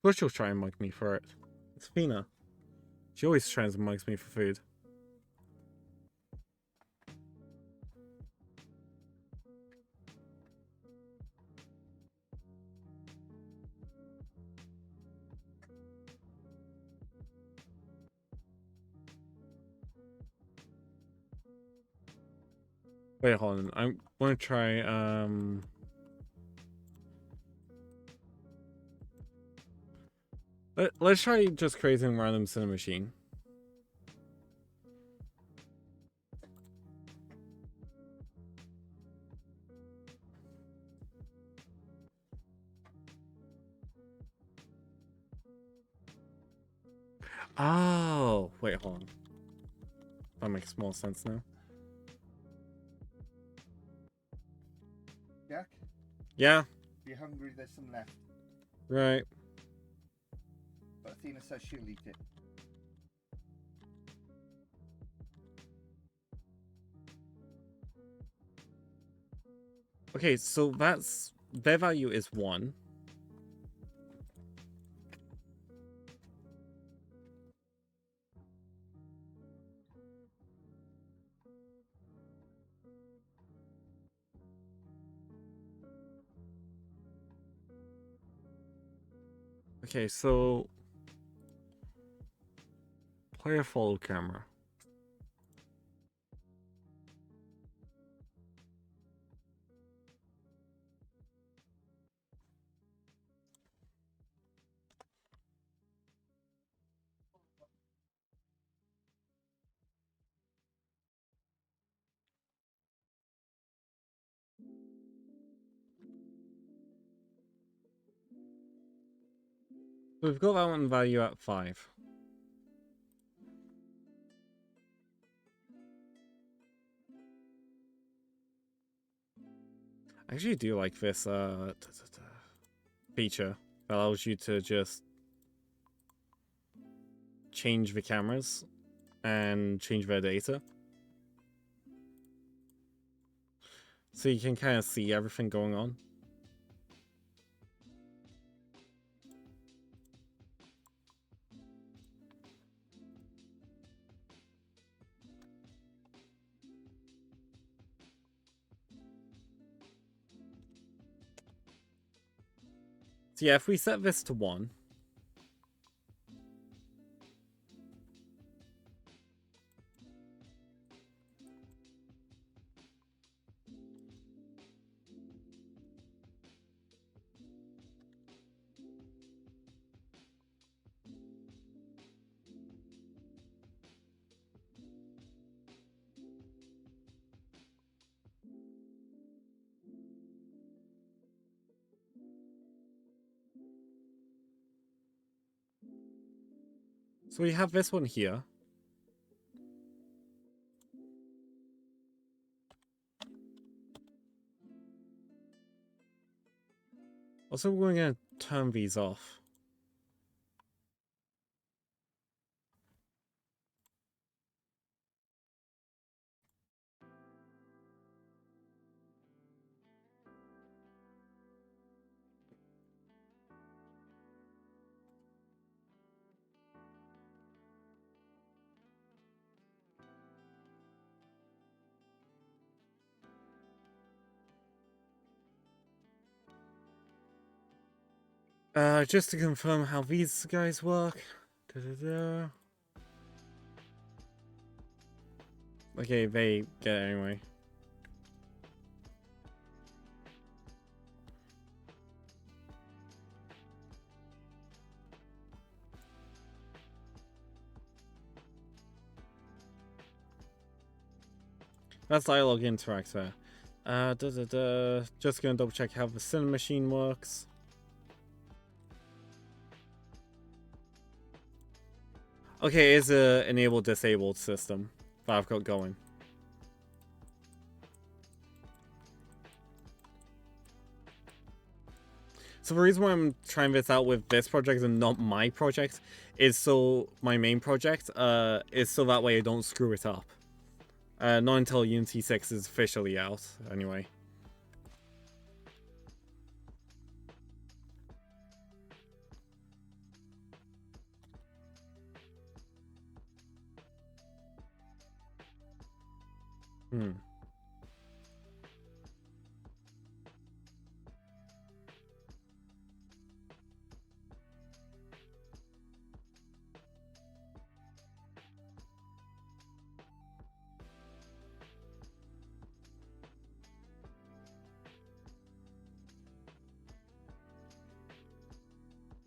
But she'll try and mug me for it. It's Fina. She always tries and mugs me for food. Wait, hold on. I'm gonna try, let's try just creating random cinema machine. Oh, wait, hold on. That makes more sense now. Jack, Yeah, if you're hungry, there's some left. right. But Athena says she'll eat it. Okay, so that's their value is 1. Okay, so play a follow camera. We've got that one value at 5. I actually do like this feature that allows you to just change the cameras and change their data. So you can kind of see everything going on. So yeah, if we set this to 1. So we have this one here. Also, we're going to turn these off. Just to confirm how these guys work. Da-da-da. Okay, they get it anyway. That's dialogue interact there. Just gonna double check how the cinema machine works. Okay, it's a enable disabled system that I've got going. So the reason why I'm trying this out with this project and not my project is so my main project is so that way I don't screw it up. Not until Unity 6 is officially out, anyway.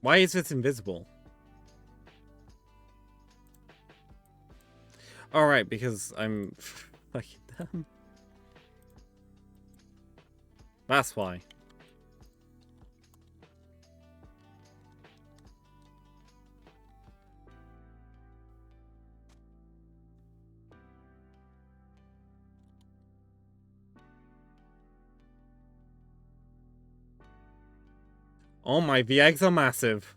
Why is it invisible? Alright, because I'm fucking dumb. That's why. Oh my, the eggs are massive.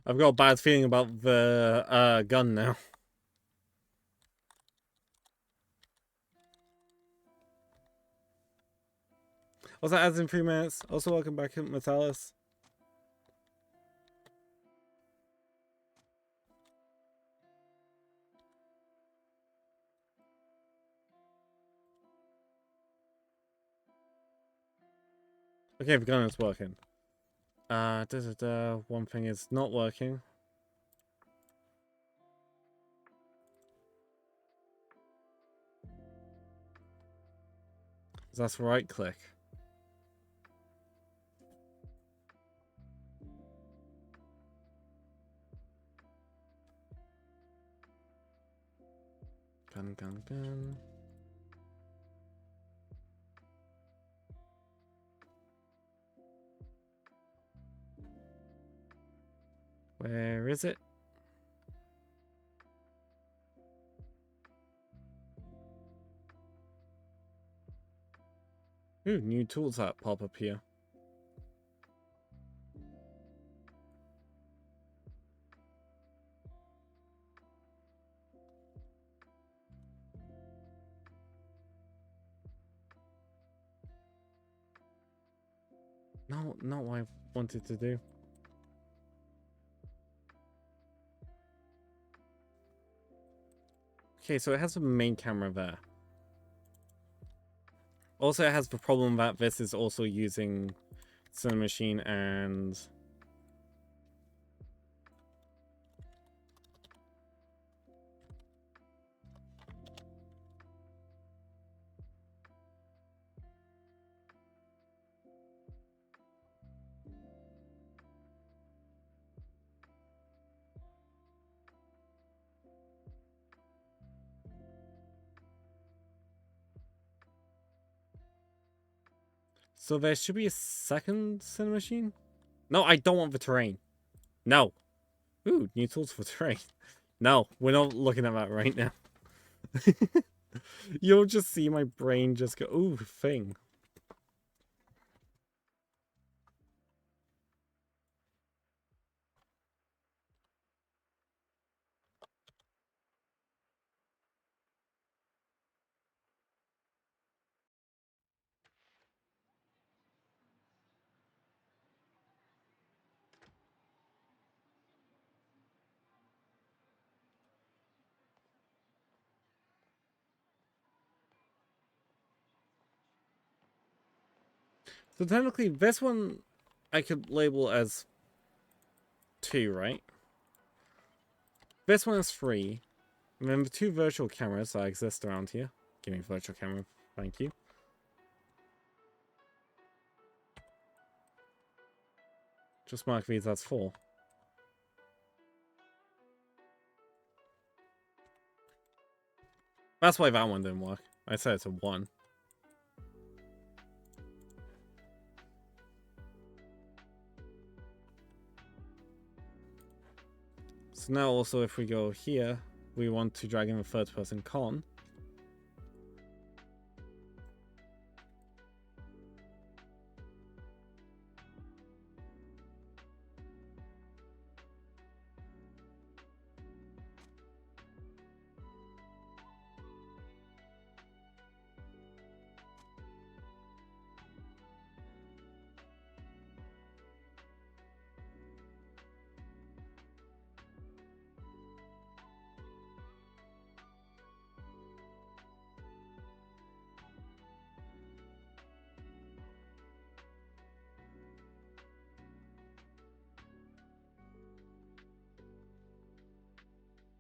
I've got a bad feeling about the gun now. Also, adds in 3 minutes. Also, welcome back, Metalis. Okay, the gun is working. One thing is not working. That's right click. Gun. Where is it? Ooh, new tools that pop up here. No, not what I wanted to do. Okay, so it has a main camera there. Also, it has the problem that this is also using Cinema Machine and... So there should be a second cinema machine? No, I don't want the terrain. No. Ooh, new tools for terrain. No, we're not looking at that right now. You'll just see my brain just go, ooh, thing. So technically, this one I could label as 2, right? This one is 3. And then the 2 virtual cameras that exist around here. Give me a virtual camera, thank you. Just mark these as 4. That's why that one didn't work. I said it's a 1. So now also if we go here, we want to drag in the third person con.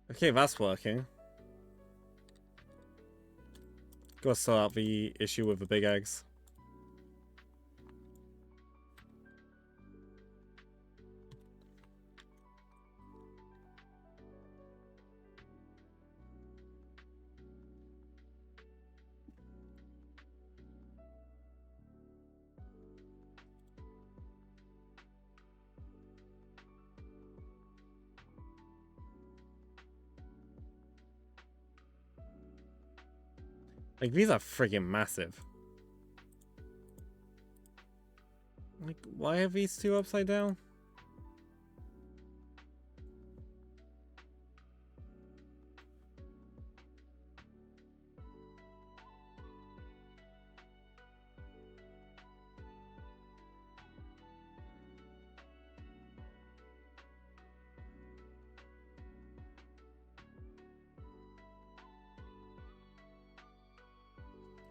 Okay, that's working. Gotta sort out the issue with the big eggs. Like, these are friggin' massive. Like, why are these 2 upside down?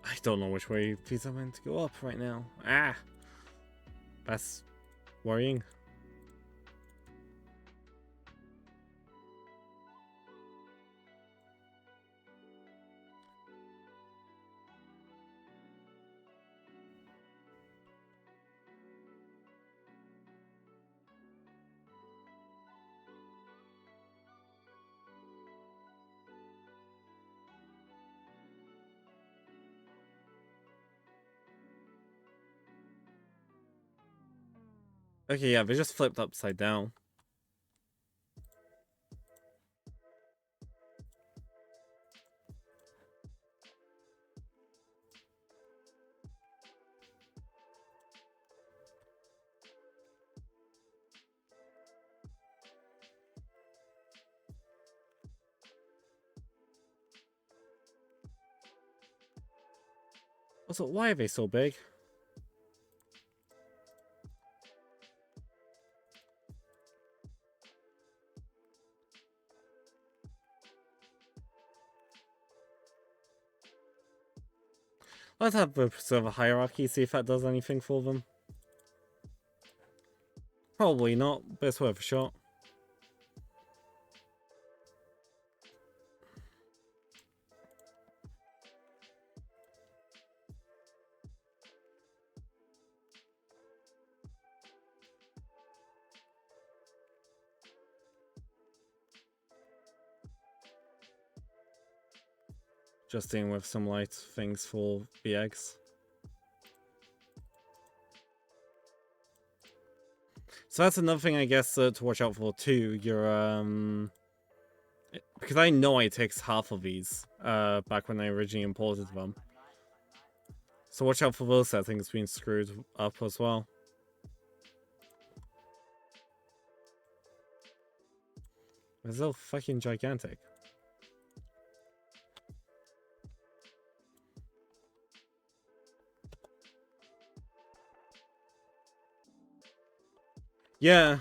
I don't know which way these are meant to go up right now. Ah! That's worrying. Okay, yeah, they just flipped upside down. Also, why are they so big? Let's have the server hierarchy, see if that does anything for them. Probably not, but it's worth a shot. Just dealing with some light things for the eggs. So that's another thing, I guess, to watch out for too. Your because I know I takes half of these back when I originally imported them. So watch out for those settings being screwed up as well. They're so fucking gigantic. Yeah.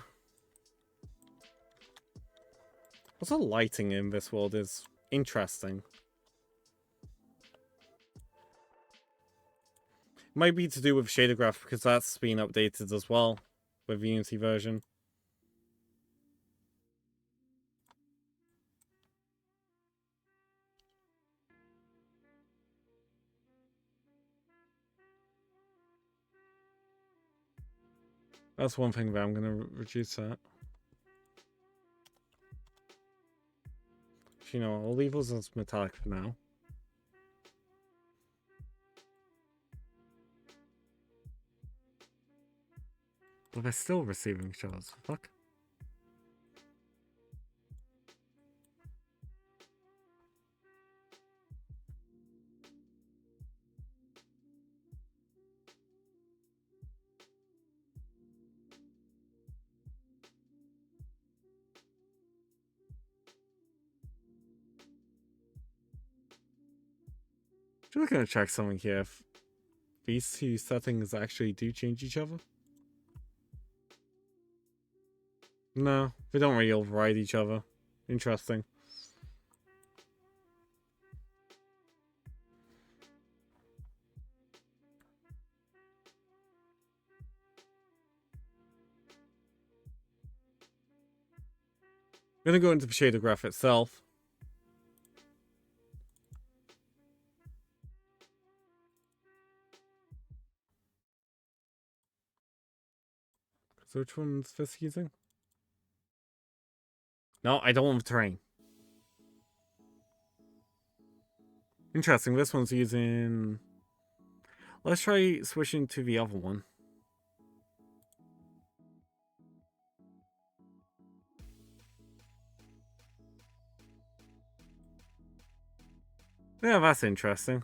Also, lighting in this world is interesting. Might be to do with shader graph because that's been updated as well with the Unity version. That's one thing that I'm going to reduce that. You know, I'll leave those as metallic for now. But they're still receiving shots. Fuck. Just gonna check something here if these two settings actually do change each other. No, they don't really override each other. Interesting. I'm gonna go into the shader graph itself. So which one's this using? No, I don't want the terrain. Interesting, this one's using... Let's try switching to the other one. Yeah, that's interesting.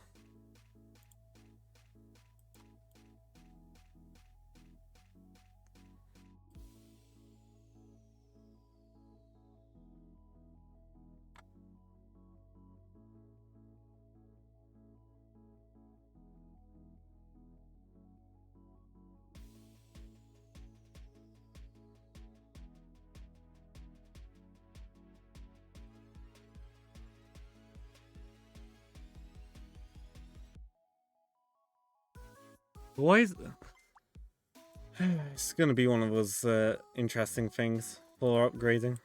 Why is... It's gonna be one of those interesting things for upgrading.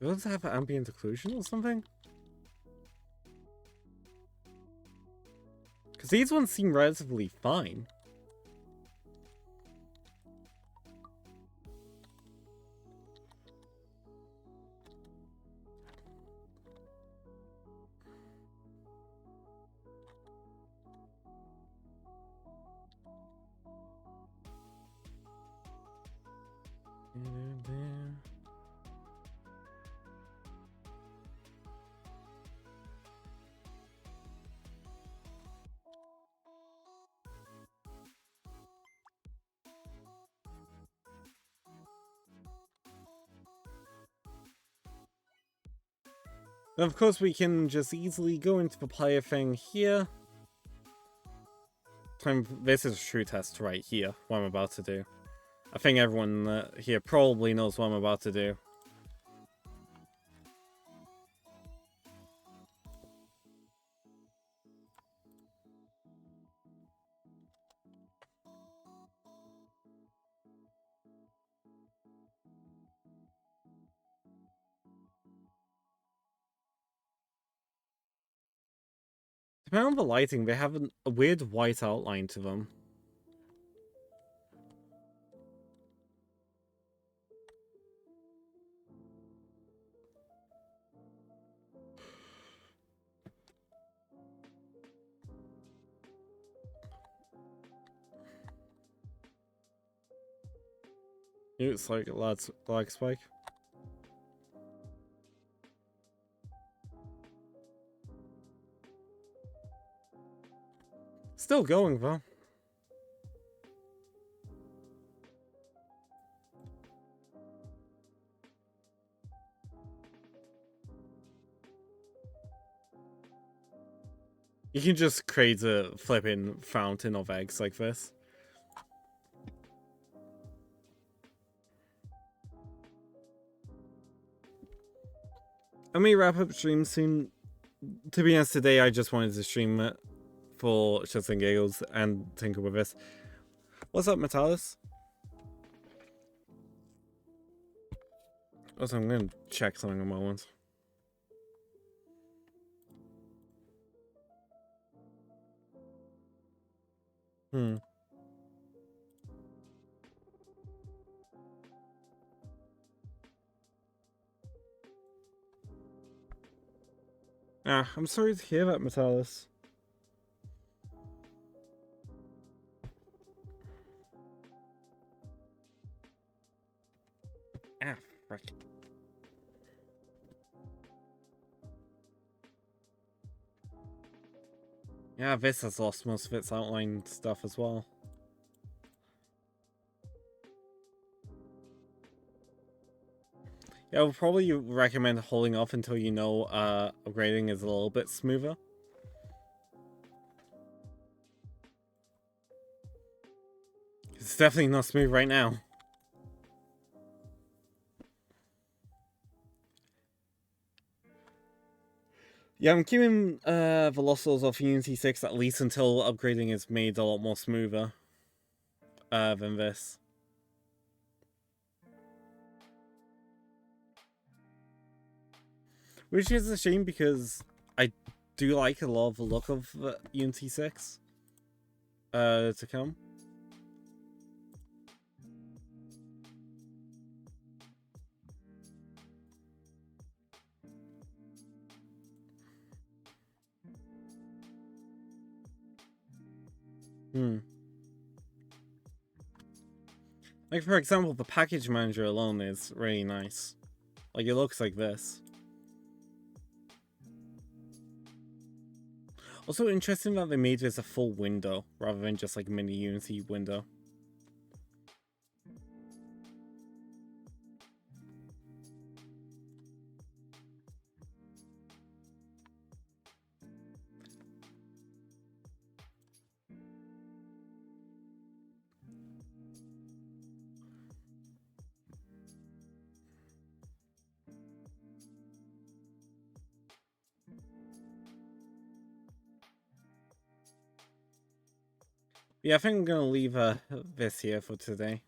Does it have ambient occlusion or something? Because these ones seem relatively fine. And of course we can just easily go into the player thing here. This is a true test right here, what I'm about to do. I think everyone here probably knows what I'm about to do. Depending on the lighting, they have a weird white outline to them. It's like lots like spike. Still going though. You can just create a flipping fountain of eggs like this. I may wrap up stream soon. To be honest, today I just wanted to stream it for shits and giggles and tinker with this. What's up, Metalis? Also, I'm gonna check something in a moment. I'm sorry to hear that, Metalis. Frick. Yeah, this has lost most of its outline stuff as well. Yeah, I would probably recommend holding off until you know upgrading is a little bit smoother. It's definitely not smooth right now. Yeah, I'm keeping Velocials off Unity 6 at least until upgrading is made a lot more smoother than this. Which is a shame because I do like a lot of the look of Unity 6 to come. Like, for example, the package manager alone is really nice. Like, it looks like this. Also interesting that they made this a full window, rather than just like a mini Unity window. Yeah, I think I'm gonna leave this here for today.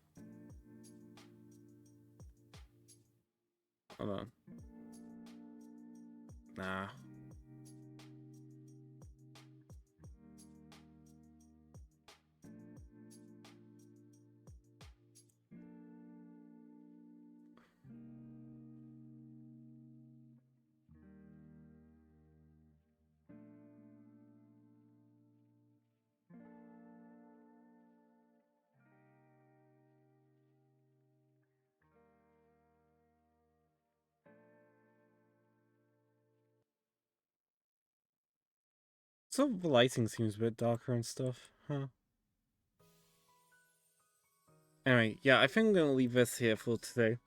Hold on. Nah. So the lighting seems a bit darker and stuff, huh? Anyway, yeah, I think I'm gonna leave this here for today.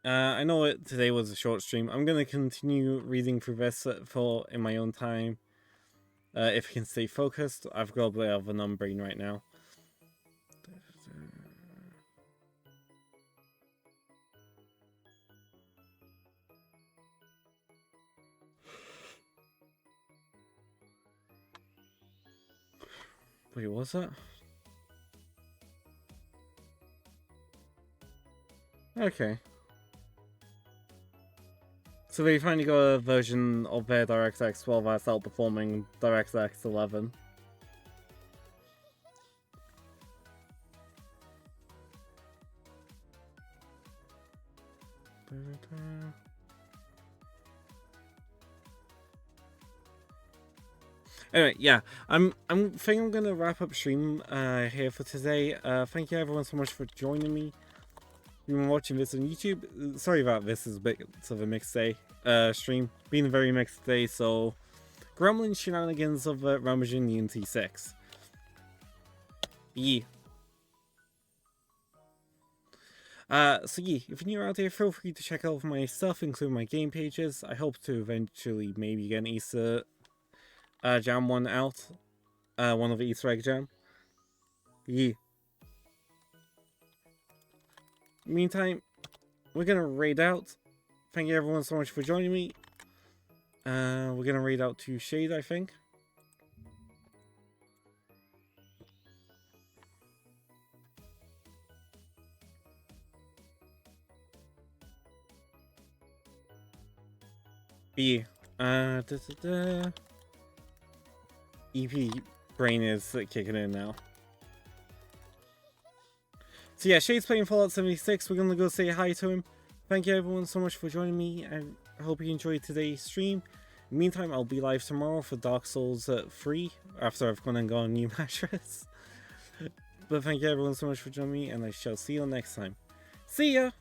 I know today was a short stream. I'm gonna continue reading through this in my own time. If I can stay focused. I've got a bit of a numb brain right now. Wait, what was that? Okay. So they finally got a version of their DirectX 12 that's outperforming DirectX 11. Anyway, yeah, I'm think I'm gonna wrap up stream here for today. Thank you everyone so much for joining me. You've been watching this on YouTube. Sorry about this, is a bit of a mixed day stream. Been a very mixed day, so grumbling shenanigans of Ramajin Unity 6. Yeah. So yeah, if you're new out there, feel free to check out my stuff, including my game pages. I hope to eventually maybe get an Easter jam one out. One of the Easter egg jam. Yeah. Meantime, we're gonna raid out. Thank you everyone so much for joining me. We're gonna raid out to Shade, I think. Yeah. EP brain is kicking in now. So yeah, Shade's playing Fallout 76. We're gonna go say hi to him. Thank you everyone so much for joining me. I hope you enjoyed today's stream. In the meantime, I'll be live tomorrow for Dark Souls 3 after I've gone and got a new mattress. But thank you everyone so much for joining me, and I shall see you next time. See ya!